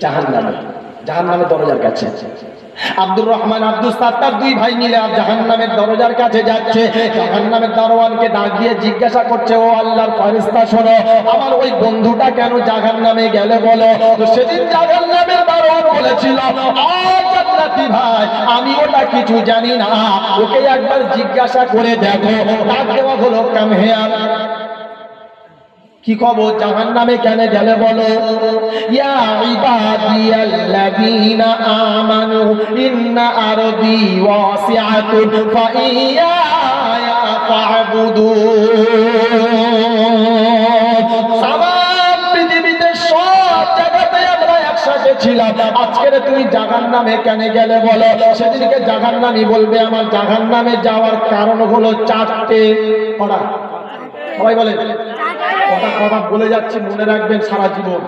জাহান্নামে, জাহান্নামের দরজার কাছে। আব্দুর রহমান, আব্দুল সাত্তার দুই ভাই মিলে জাহান্নামের দরজার কাছে যাচ্ছে। জাহান্নামের দারোয়ানকে ডাক দিয়ে জিজ্ঞাসা করছে, ও আল্লাহর ফেরেশতা শোনো, আমার ওই বন্ধুটা কেন জাহান্নামে গেলে বলো? তো সেদিন জাহান্নামের দারোয়ান বলেছিল, জান্নাতি ভাই আমি ওটা কিছু জানি না, ওকে একবার জিজ্ঞাসা করে দেখো। ডাক দেওয়া হলো, কাম হেয়ার, কি খবর, জাহান্নামে কেন গেলে বলো? ইয়া ইবাদিয়াল্লাযীনা আমানু ইন্না আরদি ওয়াসিআতুন ফাইয়ায়া ফা'বুদুন। সারা পৃথিবীতে সব জায়গাতে আমরা একসাথে ছিলাম, আজকে তুমি জাহান্নামে কেন গেলে বলো? সেদিনকে জাহান্নামী বলবে, আমার জাহান্নামে যাওয়ার কারণ হলো চারটে। পড়া সবাই বলেন, কথা বলে যাচ্ছি, মনে রাখবেন সারা জীবন।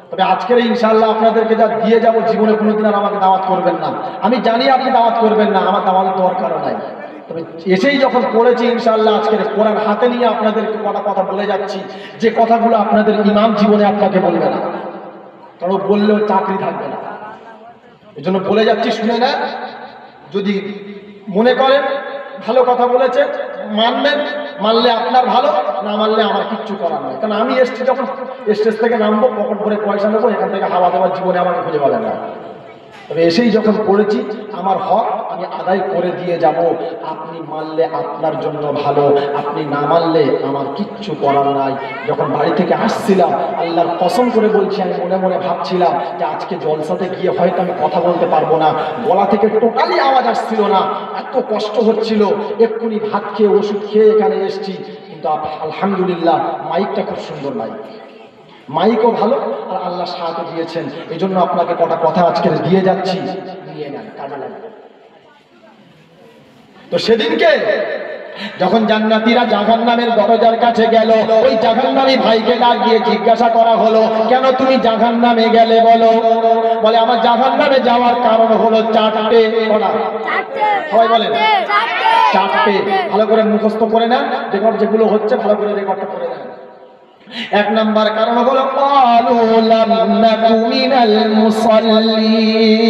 তবে আজকের ইনশাআল্লাহ আপনাদেরকে যা দিয়ে যাব, জীবনে কোনোদিন আর আমাকে দাওয়াত করবেন না। আমি জানি আপনি দাওয়াত করবেন না, আমার দাওয়াতের দরকারও নাই। তবে এসেই যখন পড়েছি ইনশাআল্লাহ আজকের কোরআন হাতে নিয়ে আপনাদেরকে কথা বলে যাচ্ছি, যে কথাগুলো আপনাদের ইমাম জীবনে আপনাকে বলবে না, কারণ বললেও চাকরি থাকবে না। এই জন্য বলে যাচ্ছি, শুনে না। যদি মনে করেন ভালো কথা বলেছে মানবেন, মানলে আপনার ভালো, না মানলে আমার কিচ্ছু করার নয়। কারণ আমি এসছি, যখন স্টেজ থেকে নামবো পকেট ভরে পয়সা নেবো, এখান থেকে হাওয়া দেওয়ার জীবনে আমাকে খুঁজে পাবেন না। তবে এসেই যখন পড়েছি, আমার হক আমি আদায় করে দিয়ে যাব। আপনি মানলে আপনার জন্য ভালো, আপনি না মানলে আমার কিচ্ছু করার নাই। যখন বাড়ি থেকে আসছিলাম, আল্লাহর কসম করে বলছি, আমি মনে মনে ভাবছিলাম যে আজকে জলসাতে গিয়ে হয়তো আমি কথা বলতে পারবো না, গলা থেকে টোটালি আওয়াজ আসছিল না, এত কষ্ট হচ্ছিল। এক্ষুনি ভাত খেয়ে ওষুধ খেয়ে এখানে এসছি, কিন্তু আলহামদুলিল্লাহ মাইকটা খুব সুন্দর মাইকও ভালো, আর আল্লাহ সাহায্য দিয়েছেন। এই জন্য আপনাকে কটা কথা আজকে দিয়ে যাচ্ছি, নিয়ে নেন, কাজে লাগবে। তো সেদিনকে যখন জান্নাতীরা জাহান্নামের দরজার কাছে গেল, ওই জাহান্নামী ভাইকে ডাক দিয়ে জিজ্ঞাসা করা হলো, কেন তুমি জাহান্নামে গেলে বলো? বলে, আমার জাহান্নামে যাওয়ার কারণ হলো চারটে। সবাই বলেন চারটে। ভালো করে মুখস্থ করে নেন, রেকর্ড যেগুলো হচ্ছে ভালো করে রেকর্ডটা করে নেন। এক নাম্বার কারণ হলো ক্বালু লাম নাকু মিনাল মুসাল্লিন।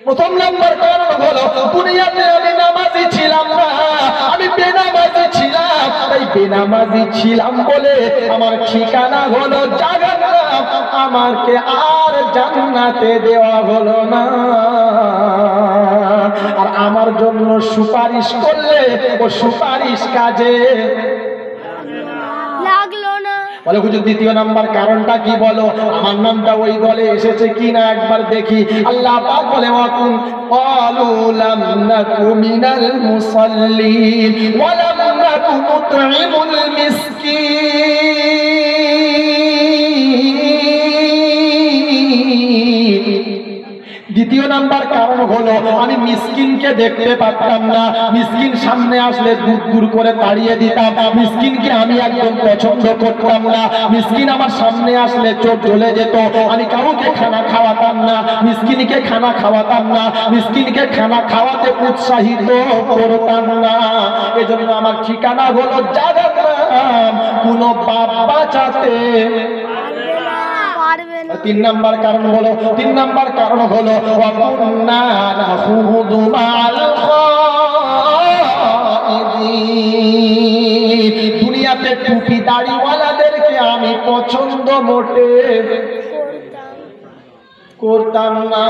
প্রথম নাম্বার কারণ হলো দুনিয়াতে আমি নামাজি ছিলাম না, আমি বেনামাজি ছিলাম। তাই বেনামাজি ছিলাম বলে আমার ঠিকানা হলো জাহান্নাম, আমাকে আর জান্নাতে দেওয়া হলো না। আর আমার জন্য সুপারিশ করলে ও সুপারিশ কাজে লাগলো না। বলে হুজুর দ্বিতীয় নাম্বার কারণটা কি বলো? আমার নামটা ওই দলে এসেছে কিনা একবার দেখি। আল্লাহ পাক বলে, ওয়াকুন ক্বালু লাম নাকু মিনাল মুসাল্লিন ওয়া লাম নাকু নুতঈমুল মিসকিন। দ্বিতীয় নাম্বার কারণ হলো আমি মিসকিনকে দেখতে পারতাম না, মিসকিন সামনে আসলে দূর দূর করে তাড়িয়ে দিতাম, মিসকিনকে আমি একদম পছন্দ করতাম না, মিসকিন আমার সামনে আসলে চোখ জ্বলে যেত, আমি কাউকে খানা খাওয়াতাম না, মিসকিনকে খানা খাওয়াতাম না, মিসকিনকে খানা খাওয়াতে উৎসাহিত করতাম না। এজন্য আমার ঠিকানা হলো জাহান্নাম, কোনো বাপ বাঁচাতে। তিন নাম্বার কারণ হলো ওয়াকুন্না নাখুদু মা'আল খাইদিন। দুনিয়াতে টুপি দাড়িওয়ালাদেরকে আমি পছন্দ মোটে করতাম না।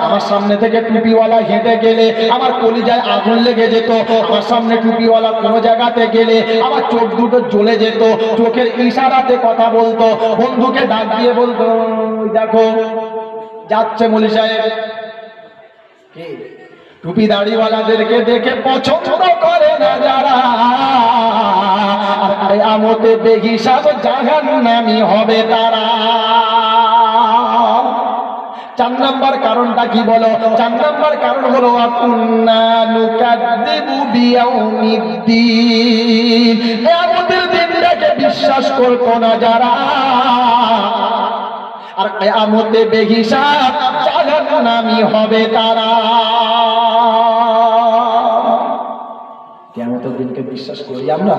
আমার সামনে থেকে টুপিওয়ালা হেঁটে গেলে আমার কলিজায় আগুন লেগে যেত, আমার সামনে টুপিওয়ালা কোনো জায়গাতে গেলে আমার চোখ দুটো জ্বলে যেত, চোখের ইশারাতে কথা বলতো, বন্ধুকে ডাক দিয়ে বলতো, দেখো যাচ্ছে মৌলী সাহেব। টুপি দাড়িওয়ালাদেরকে দেখে পছন্দ করে না যারা, আর কিয়ামতে বেহিসাব জাহান্নামী হবে তারা। 4 নাম্বার কারণটা কি বলো? 4 নাম্বার কারণ হলো আকুন্না নুকাযযিবু বিয়াউমিদ্দিন, কিয়ামতের দিনটাকে বিশ্বাস করতো না যারা, আর কিয়ামতে বেহিসাব জাহান্নামী হবে তারা। কিয়ামতের দিনকে বিশ্বাস করি আমরা?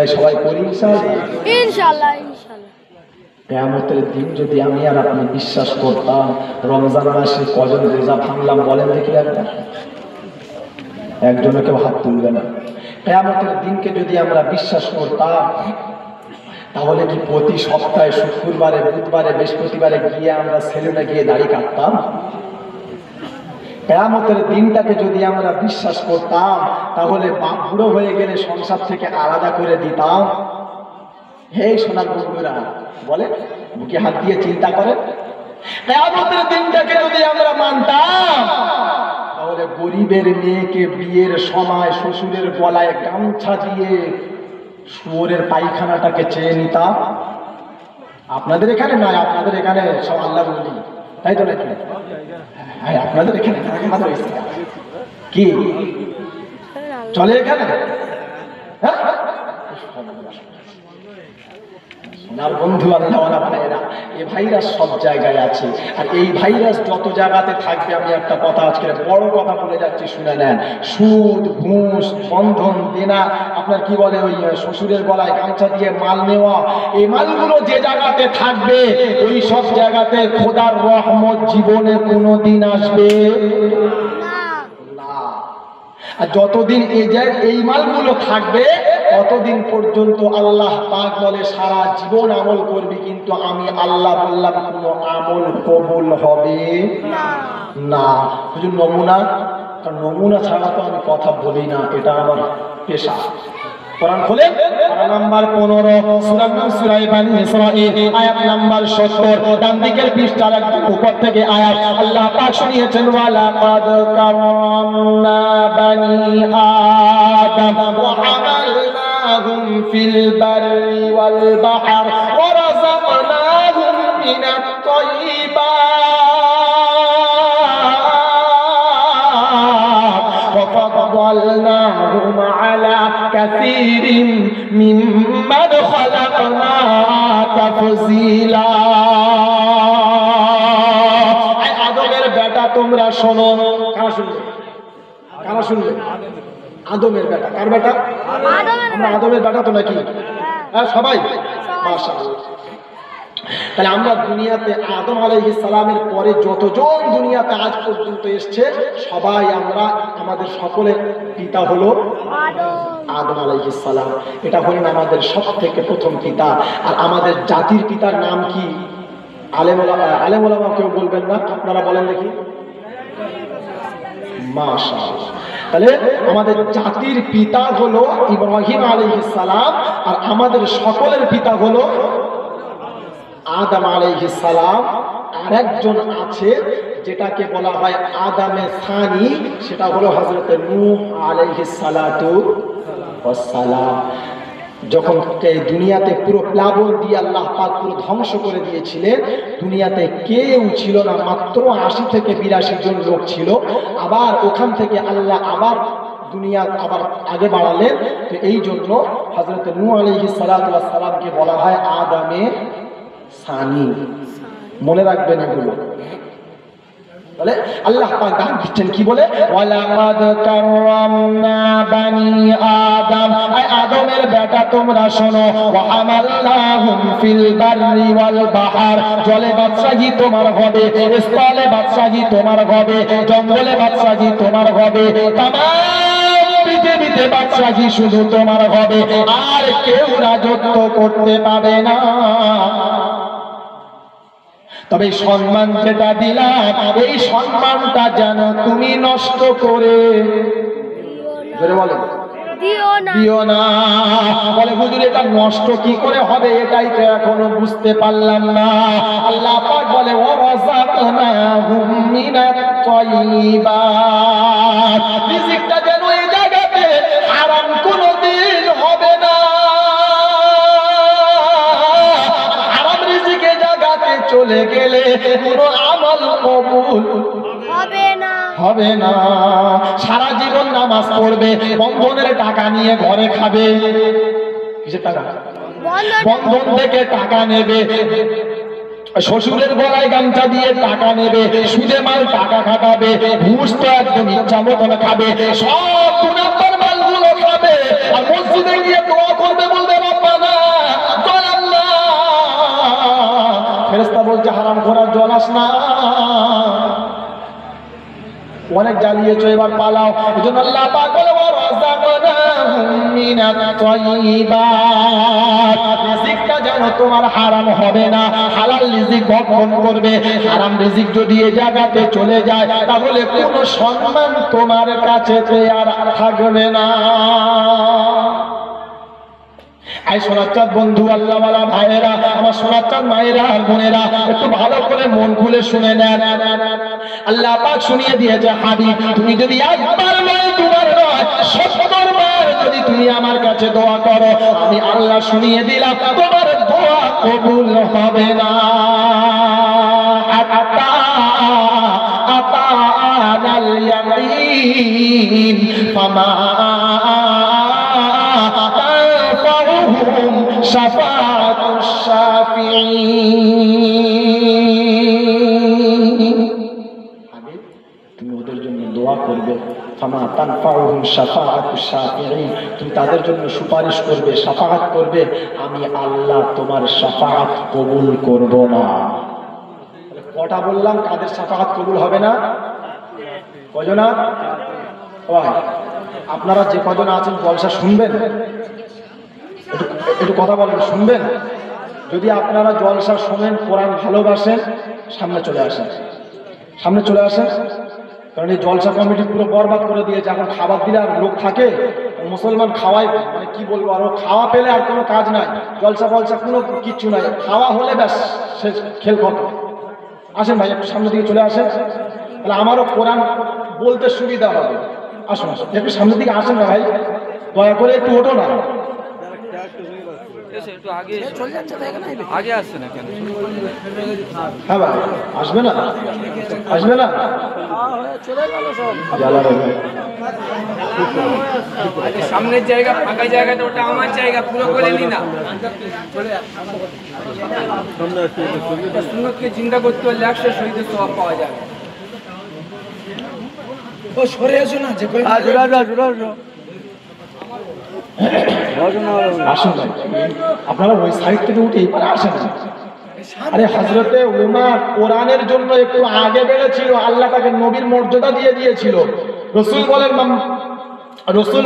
এই সবাই করি ইনশাআল্লাহ। ইনশাআল্লাহ ইনশাআল্লাহ। কিয়ামতের দিন যদি আমি আর আপনি বিশ্বাস করতাম, রমজান মাসে কজন রোজা ভাঙলাম বলেন দেখি একবার? একজনে কেউ হাত তুলবে না। কিয়ামতের দিনকে যদি আমরা বিশ্বাস করতাম, তাহলে কি প্রতি সপ্তাহে শুক্রবারে, বুধবারে, বৃহস্পতিবারে গিয়ে আমরা সেলুনে গিয়ে দাড়ি কাটতাম? কিয়ামতের দিনটাকে যদি আমরা বিশ্বাস করতাম, তাহলে বাপ বুড়ো হয়ে গেলে সংসার থেকে আলাদা করে দিতাম? হে সোনার বন্ধুরা, বলে বুকে হাত দিয়ে চিন্তা করেন, কিয়ামতের দিনটাকে যদি আমরা মানতাম, তাহলে গরিবের মেয়েকে বিয়ের সময় শ্বশুরের গলায় গামছা দিয়ে শুয়োরের পায়খানাটাকে চেয়ে নিতাম। আপনাদের এখানে নয়, আপনাদের এখানে সব আল্লাহ বলি, তাই তো নাকি? হ্যাঁ, আপনাদের এখানে কি চলে এখানে? হ্যাঁ, সোনার বন্ধু আল্লাহওয়ালা ভাইয়েরা, এই ভাইরাস সব জায়গায় আছে, আর এই ভাইরাস যত জায়গাতে থাকবে, আমি একটা কথা আজকে বড় কথা বলে যাচ্ছি, শুনে নেন। সুদ, ঘুষ, বন্ধন দেনা, আপনার কি বলে ওই শ্বশুরের গলায় গামছা দিয়ে মাল নেওয়া, এই মালগুলো যে জায়গাতে থাকবে, ওই সব জায়গাতে খোদার রহমত জীবনে কোনোদিন আসবে না। আর যতদিন এই মালগুলো থাকবে, ততদিন পর্যন্ত আল্লাহ পাক বলে সারা জীবন আমল করবি, কিন্তু আমি আল্লাহ বললাম কোনো আমল কবুল হবে না। বুঝুন নমুনা, কারণ নমুনা ছাড়া তো আমি কথা বলি না, এটা আমার পেশা। কোরআন খোলেন, পারা নাম্বার 15, সূরা নাম সূরা বানী ইসরাঈল, আয়াত নাম্বার 70, ডান দিকের পৃষ্ঠার একদম উপর থেকে আয়াত। আল্লাহ পাক শুনিয়েছেন, ওয়ালাকাদ কাররামনা বানী আদম ওয়া হামালনাহুম ফিল বাররি ওয়াল বাহর ওয়া রাযাকনাহুম মিনাত তাইয়্যিবাত ওয়া ফাদদালনাহুম আলা কাসীরিম মিম্মান খালাকনা তাফসীলা। আদমের বেটা তোমরা শোনো। কারা শুনবে? কারা শুনবে? আদমের বেটা। কার বেটা? আমরা আদমের বেটা তো নাকি? হ্যাঁ, সবাই। মাশাআল্লাহ। তাহলে আমরা দুনিয়াতে আদম আলাইহিস সালামের পরে যতজন দুনিয়াতে আজ পর্যন্ত এসছে, সবাই আমরা, আমাদের সকলের পিতা হলো আদম আলাইহিস সালাম। এটা হলেন আমাদের সবথেকে প্রথম পিতা। আর আমাদের জাতির পিতার নাম কি? আলেম ওলামা কেউ বলবেন না, আপনারা বলেন দেখি। মাশাআল্লাহ। তাহলে আমাদের জাতির পিতা হলো ইব্রাহিম আলাইহিস সালাম, আর আমাদের সকলের পিতা হলো আদম আলাইহিস সালাম। আরেকজন আছে যেটাকে বলা হয় আদামে সানি, সেটা হলো হযরত নূহ আলাইহিস সালাতু ওয়াস সালাম। যখন দুনিয়াতে পুরো প্লাবন দিয়ে আল্লাহ পাক পুরো ধ্বংস করে দিয়েছিলেন, দুনিয়াতে কেউ ছিল না, মাত্র 80 থেকে 82 জন লোক ছিল। আবার ওখান থেকে আল্লাহ আবার দুনিয়া আবার আগে বাড়ালেন। তো এই জন্য হযরত নূহ আলাইহিস সালাতু ওয়াস সালামকে বলা হয় আদামে সানি। মনে রাখবেন এগুলো। বলে আল্লাহ পাক ডাক দিচ্ছেন কি বলে, ওয়ালাকাদ কাররামনা বানী আদম, আদমের বেটা তোমরা শোনো, ওয়া হামালনাহুম ফিল বাররি ওয়াল বাহর, জলে বাদশাহী তোমার হবে, স্থলে বাদশাহী তোমার হবে, জঙ্গলে বাদশাহী তোমার হবে, তামাম পৃথিবীতে বাদশাহী শুধু তোমার হবে, আর কেউ রাজত্ব করতে পাবে না। তবে সম্মান যেটা দিলাম, এই সম্মানটা যেন তুমি নষ্ট করে দিও না। বলে হুজুর এটা নষ্ট কি করে হবে, এটাই তো এখনো বুঝতে পারলাম না। আল্লাহ পাক বলে ওয়ারাযাকনাহুম মিনাত তাইয়্যিবাত, রিজিকটা যেন এই জায়গাতে হারাম কোনোদিন হবে না। হারাম রিজিক এই জায়গাতে চলে চলে গেলে কোনো আমল কবুল হবে না। সারা জীবন নামাজ পড়বে, বন্ধনের টাকা নিয়ে ঘরে খাবে। কিসের টাকা? বন্ধন থেকে টাকা নেবে, শ্বশুরের গলায় গামছা দিয়ে টাকা নেবে, সুদে মাল টাকা খাটাবে, ঘুষ তো একদম ইচ্ছা মতন খাবে, সব 2 নম্বর মালগুলো খাবে। আর মসজিদে গিয়ে দোয়া করবে, বলবে রব্বানা জালাল্লাহ, ফেরেশতা বলছে হারাম করার জল আস না, অনেক জ্বালিয়েছো, এবার পালাও। এজন্য আল্লাহ পাক বলে ওয়ারাযাকনাহুম মিনাত তাইয়্যিবাত, রিজিকটা যেন তোমার হারাম হবে না, হালাল রিজিক ভক্ষণ করবে। হারাম রিজিক যদি এই জায়গাতে চলে যায় তাহলে কোনো সম্মান তোমার কাছে আর থাকবে না। আই সোনাচাঁদ বন্ধু, আল্লাহওয়ালা ভাইয়েরা, আমার সোনাচাঁদ মায়েরা আর বোনেরা, একটু ভালো করে মন খুলে শুনে নেন। আল্লাহ পাক শুনিয়ে দিয়েছে, হাবিব তুমি যদি একবার নয়, দুবার নয়, 70 বার যদি তুমি আমার কাছে দোয়া করো, আমি আল্লাহ শুনিয়ে দিলাম তোমার দোয়া কবুল হবে না। আতানাল ইয়াকিন ফামা শাফাআতুশ শাফিঈন, তুমি ওদের জন্য দোয়া করবে, ফামা তানফাউহুম শাফাআতুশ শাফিঈন, তুমি তাদের জন্য সুপারিশ করবে, শাফাআত করবে, আমি আল্লাহ তোমার শাফাআত কবুল করব না। কটা বললাম কাদের শাফাআত কবুল হবে না? কয়জনা? আপনারা যে কজন আছেন জলসা শুনবেন, একটু কথা বলেন, শুনবেন? যদি আপনারা জলসা শোনেন, কোরআন ভালোবাসেন, সামনে চলে আসেন, সামনে চলে আসেন। কারণ এই জলসা কমিটি পুরো বরবাদ করে দিয়েছে। এখন খাবার দিলে আর লোক থাকে? মুসলমান খাওয়াই, মানে কি বলবো, আর খাওয়া পেলে আর কোনো কাজ নাই, জলসা ফলসা কোনো কিচ্ছু নাই, খাওয়া হলে ব্যাস সে খেল খত। আসেন ভাই, একটু সামনের দিকে চলে আসেন, তাহলে আমারও কোরআন বলতে সুবিধা হবে। আসুন আসুন, একটু সামনের দিকে আসেন না ভাই, দয়া করে একটু ওঠো না। হ্যাঁ ভাই, আসবে না? আসবে না? সামনের জায়গা, ফাঁকা জায়গাটা ওটা আমার জায়গা, পুরো করে নি না। সুন্নতকে চিন্তা করতে হলে 100 শহীদের সওয়াব পাওয়া যাবে। ও সরে আসো না, যে আসুন ভাই, আপনারা ওই সাইড থেকে উঠে এবারে আসেন। আরে হযরতে উমর কোরআনের জন্য একটু আগে বেড়েছিল, আল্লাহ তাকে নবীর মর্যাদা দিয়ে দিয়েছিল। রাসূল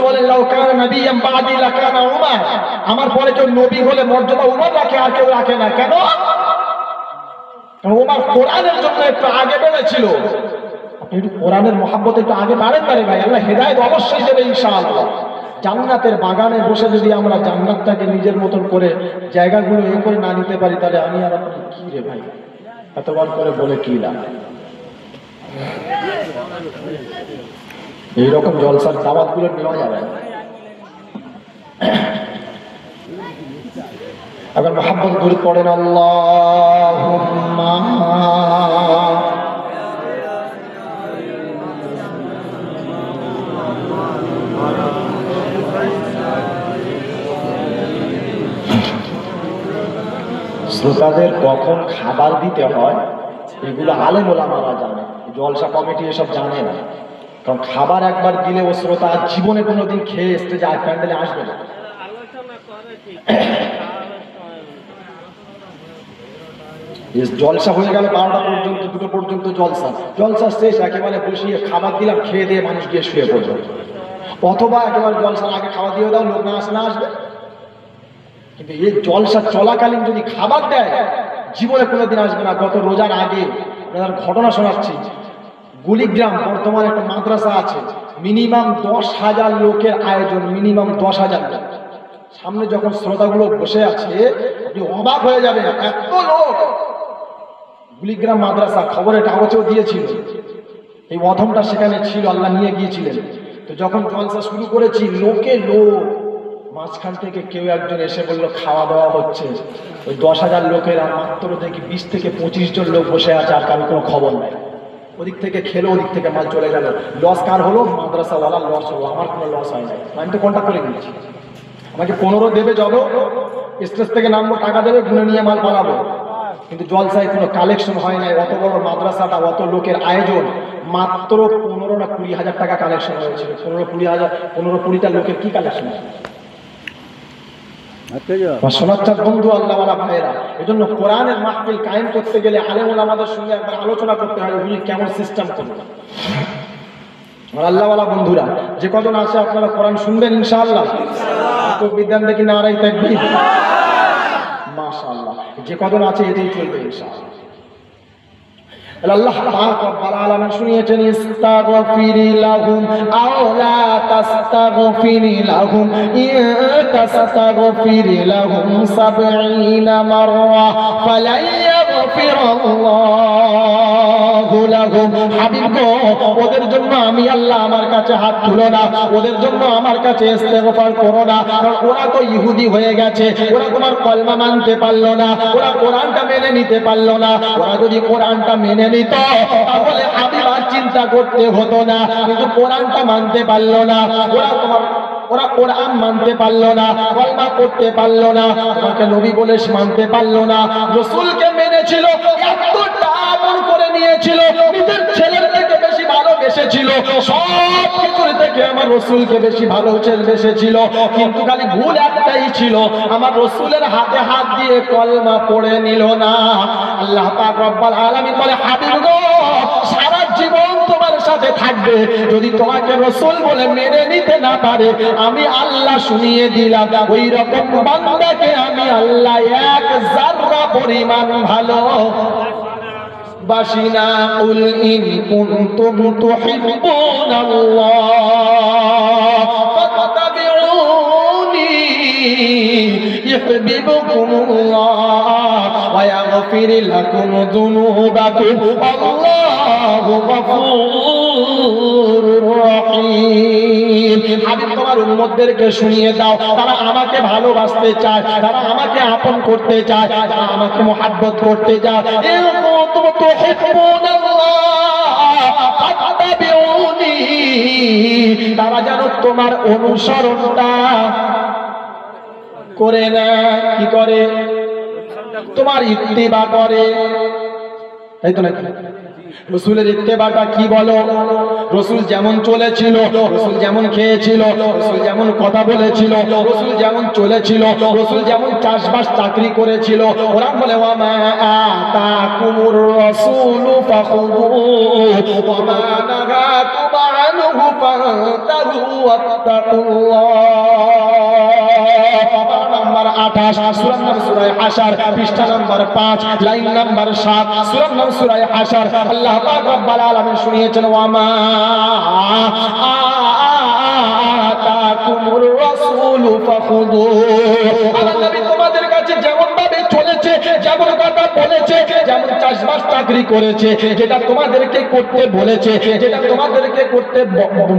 বলেন লাউ কানা নবিয়াম বাদি লাকানা উমর, আমার পরে কেউ নবী হলে মর্যাদা উমর রাখে, আর কেউ রাখে না। কেন? কারণ উমর কোরআনের জন্য একটু আগে বেড়েছিল। আপনি একটু কোরআনের মহব্বত একটু আগে বাড়েন না রে ভাই, আল্লাহ হেদায়েত অবশ্যই দেবে ইনশাআল্লাহ। জান্নাতের বাগানে বসে যদি আমরা জান্নাতটাকে নিজের মতন করে জায়গাগুলো এ করে না নিতে পারি, তাহলে আমি আর আপনি কি রে ভাই, এতবার করে বলে কি লাভ? এইরকম জলসার দাওয়াতগুলো নেওয়া যাবে না। আবার মহব্বত করে পড়েন আল্লাহুম্মা শ্রোতাদের কখন খাবার দিতে হয় এগুলো আলেম ওলামারা জানে, জলসা কমিটি এসব জানে না। কারণ খাবার একবার দিলে ও শ্রোতা আর জীবনে কোনোদিন খেয়ে স্টেজে আর প্যান্ডেলে আসবে না। জলসা হয়ে গেল 12টা পর্যন্ত, 2টো পর্যন্ত জলসা শেষ, একেবারে বসিয়ে খাবার দিলাম, খেয়ে দিয়ে মানুষ গিয়ে শুয়ে পড়বে। অথবা একেবারে জলসার আগে খাবার দিয়ে দাও, লোক না আসে না আসবে। কিন্তু এই জলসা চলাকালীন যদি খাবার দেয়, জীবনে কোনোদিন আসবে না। গত রোজার আগে আপনার ঘটনা শোনাচ্ছি। গুলিগ্রাম বর্তমানে একটা মাদ্রাসা আছে, মিনিমাম 10,000 লোকের আয়োজন, মিনিমাম 10,000 লোক। সামনে যখন শ্রোতাগুলো বসে আছে, আপনি অবাক হয়ে যাবেন, এত লোক। গুলিগ্রাম মাদ্রাসা খবরের কাগজেও দিয়েছিল, এই অধমটা সেখানে ছিল, আল্লাহ নিয়ে গিয়েছিলেন। তো যখন জলসা শুরু করেছি, লোকে লোক, মাঝখান থেকে কেউ একজন এসে বলল খাওয়া দাওয়া হচ্ছে, ওই 10,000 লোকের আর মাত্র দেখি 20 থেকে 25 জন লোক বসে আছে, আর কারোর কোনো খবর নাই। ওদিক থেকে খেলো, ওদিক থেকে মাল চলে গেল। লস কার হলো? মাদ্রাসাওয়ালা লস হলো, আমার কোনো লস হয় নাই। আমি তো কন্ট্যাক্ট করে নিয়েছি, আমাকে 15 দেবে, যাব স্টেজ থেকে নামবো, টাকা দেবে, গুনে নিয়ে মাল পালাবো। কিন্তু জলসায় কোনো কালেকশন হয় নাই। অত বড় মাদ্রাসাটা, অত লোকের আয়োজন, মাত্র 15 না 20 হাজার টাকা কালেকশন হয়েছিল। 15-20টা লোকের কি কালেকশন? সোনাচ্চার বন্ধু, আল্লাহওয়ালা ভাইয়েরা, এই জন্য কোরআনের মাহফিল কায়েম করতে গেলে আলেম ওলামাদের সঙ্গে একবার আলোচনা করতে হয়, উনি কেমন সিস্টেম করবেন। আর আল্লাহওয়ালা বন্ধুরা, যে কজন আছে আপনারা কোরআন শুনবেন ইনশাআল্লাহ। বিদ্যান দেখি নারাই তাকবীর, মাশাআল্লাহ। যে কজন আছে এটাই চলবে ইনশাআল্লাহ। আল্লাহ পাক রব্বুল আলামিন শুনিয়েছেন, ইস্তাগফিরি লাহুম আও লা তাস্তাগফিরি লাহুম ইন তাস্তাগফিরি লাহুম 70 মাররা ফালাই ইয়াগফিরাল্লাহু লাহুম। হাবিব গো, ওদের জন্য আমি আল্লাহ আমার কাছে হাত তুলো না, ওদের জন্য আমার কাছে ইস্তেগফার করো না, কারণ ওরা তো ইহুদি হয়ে গেছে, ওরা তোমার কলমা মানতে পারলো না, ওরা কোরআনটা মেনে নিতে পারলো না। ওরা যদি কোরআনটা মেনে নিত তাহলে হাবিব আর চিন্তা করতে হতো না, কিন্তু কোরআনটা মানতে পারলো না। ওরা কোরআন মানতে পারলো না, কলমা করতে পারলো না, তোমাকে নবী বলে মানতে পারলো না। রাসূলকে মেনেছিল, এতটা আমল করে নিয়েছিল, নিজের ছেলের থেকে বেশি ভালোবেসেছিল, সব কিছুর থেকে আমার রাসূলকে বেশি ভালোবেসেছিল। কিন্তু খালি ভুল একটাই ছিল, আমার রাসূলের হাতে হাত দিয়ে কলমা পড়ে নিল না। আল্লাহ পাক রব্বুল আলামিন বলে, হাবিব গো, সারা জীবন তোমার সাথে থাকবে, যদি তোমাকে রাসূল বলে মেনে নিতে না পারে, আমি আল্লাহ শুনিয়ে দিলাম, ওই রকম বান্দাকে আমি আল্লাহ এক যাররা পরিমাণ ভালো বাসিনা। কুল ইন কুনতুম তুহিব্বুনাল্লাহ ফাত্তাবিউনি ইউহিব্বুকুমুল্লাহ ওয়া ইয়াগফির লাকুম যুনুবাকুম আল্লাহু গফুরুর রহিম। হাবিব, তোমার উম্মতদেরকে শুনিয়ে দাও, তারা আমাকে ভালোবাসতে চায়, তারা আমাকে আপন করতে চায়, তারা আমাকে মুহাব্বত করতে চায়। তারা যেন তোমার অনুসরণটা করে না, কি করে? তোমার ইত্তিবা করে, তাই তো নাকি? রাসূলের ইত্তেবাটা কি বলো? রাসূল যেমন চলেছিল, রাসূল যেমন খেয়েছিল, রাসূল যেমন কথা বলেছিল, রাসূল যেমন চলেছিল, রাসূল যেমন চাষবাস চাকরি করেছিল, ওরা বলে ওয়া মা আতাকুমুর রাসূলু ফাখুযুহু ওয়া মা নাহাকুম আনহু ফান্তাহু ওয়াত্তাকুল্লাহ। নাম্বার 28, সূরা নাম সূরা হাশর, পৃষ্ঠা নাম্বার 5, লাইন নাম্বার 7, সূরা নাম সূরা হাশর। আল্লাহ পাক রব্বুল আলামিন শুনিয়েছেন, ওয়া মা আতাকুমুর রাসূলু ফাখুযুহু। আল্লাহ নবী তোমাদের কাছে যেমন ভাবে চলেছে, যেমন কথা বলেছে, যেমন চাষবাস চাকরি করেছে, যেটা তোমাদেরকে করতে বলেছে, যেটা তোমাদেরকে করতে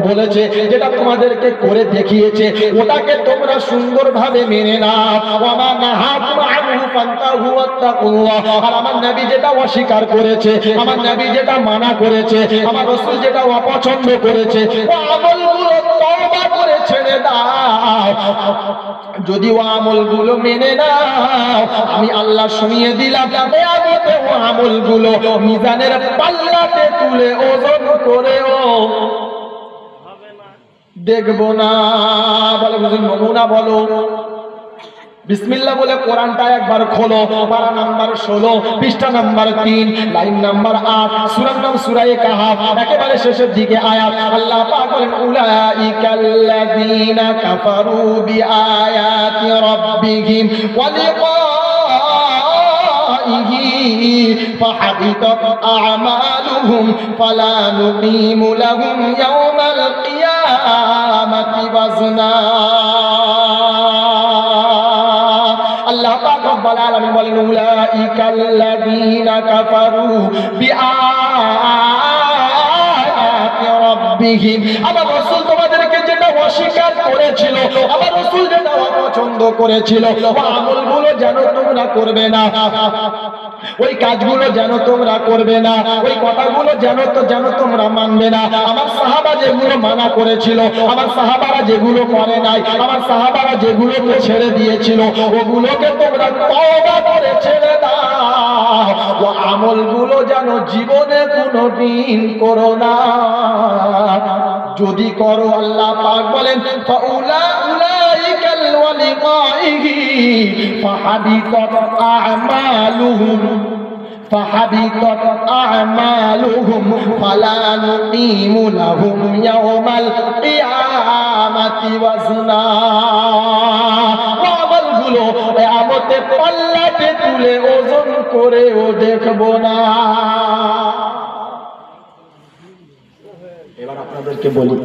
বলেছে, যেটা তোমাদেরকে করে দেখিয়েছে, ওটাকে তোমরা সুন্দরভাবে মেনে নাও। ওয়া মা নাহাকুম আনহু ফান্তাহু ওয়াত্তাকুল্লাহ। আর আমার নবী যেটা অস্বীকার করেছে, আমার নবী যেটা মানা করেছে, আমার রাসূল যেটা অপছন্দ করেছে, ও আমলগুলো তওবা করে ছেড়ে দাও। যদি ও আমলগুলো মেনে নাও, আমি আল্লাহ শুনিয়ে দিলাম, কিয়ামতে ও আমলগুলো মিজানের পাল্লাতে তুলে ওজন করেও দেখবো না। বলে বুঝুন, নমুনা বলো। বিসমিল্লাহ বলে কোরআনটা একবার খোলো, পারা নাম্বার 16, পৃষ্ঠা নাম্বার 3, লাইন নাম্বার 8, সূরার নাম সূরা কাহাফ, একেবারে শেষের দিকে আয়াত। আল্লাহ পাক বলেন, উলাইকাল্লাযীনা কাফারু বিআয়াতি রাব্বিহিম ওয়া লিকাইহি ফাহাবিতাত আ'মালুহুম ফালা নুকিমু লাহুম ইয়াওমাল কিয়ামাতি ওয়াজনা। আল্লাহ পাক রব্বুল আলামিন বলেন, উলাইকাল্লাযীনা কাফারু বিআয়াতি রাব্বিহিম। আমার রাসূল তোমাদেরকে যেটা অস্বীকার করেছিল, আমার রাসূল যেটা অপছন্দ করেছিল, আমলগুলো যেন তোমরা করবে না, ওই কাজগুলো যেন তোমরা করবে না, ওই কথাগুলো যেন তোমরা মানবে না। আমার সাহাবা যেগুলো মানা করেছিল, আমার সাহাবারা যেগুলো করে নাই, আমার সাহাবারা যেগুলোকে ছেড়ে দিয়েছিল, ওগুলোকে তোমরা তওবা করে ছেড়ে দাও। ও আমলগুলো যেন জীবনে কোনোদিন করো না। যদি করো, আল্লাহ পাক বলেন ফাউলাইকাল ওয়ালিকাইহি ফাহাবিতাত আ'মালুহুম فحبطت أعمالهم فلا نقيم لهم يوم القيامة وزنا। আমলগুলো কিয়ামতের পাল্লাতে তুলে ওজন করেও দেখব না। এবার আপনাদেরকে বলি,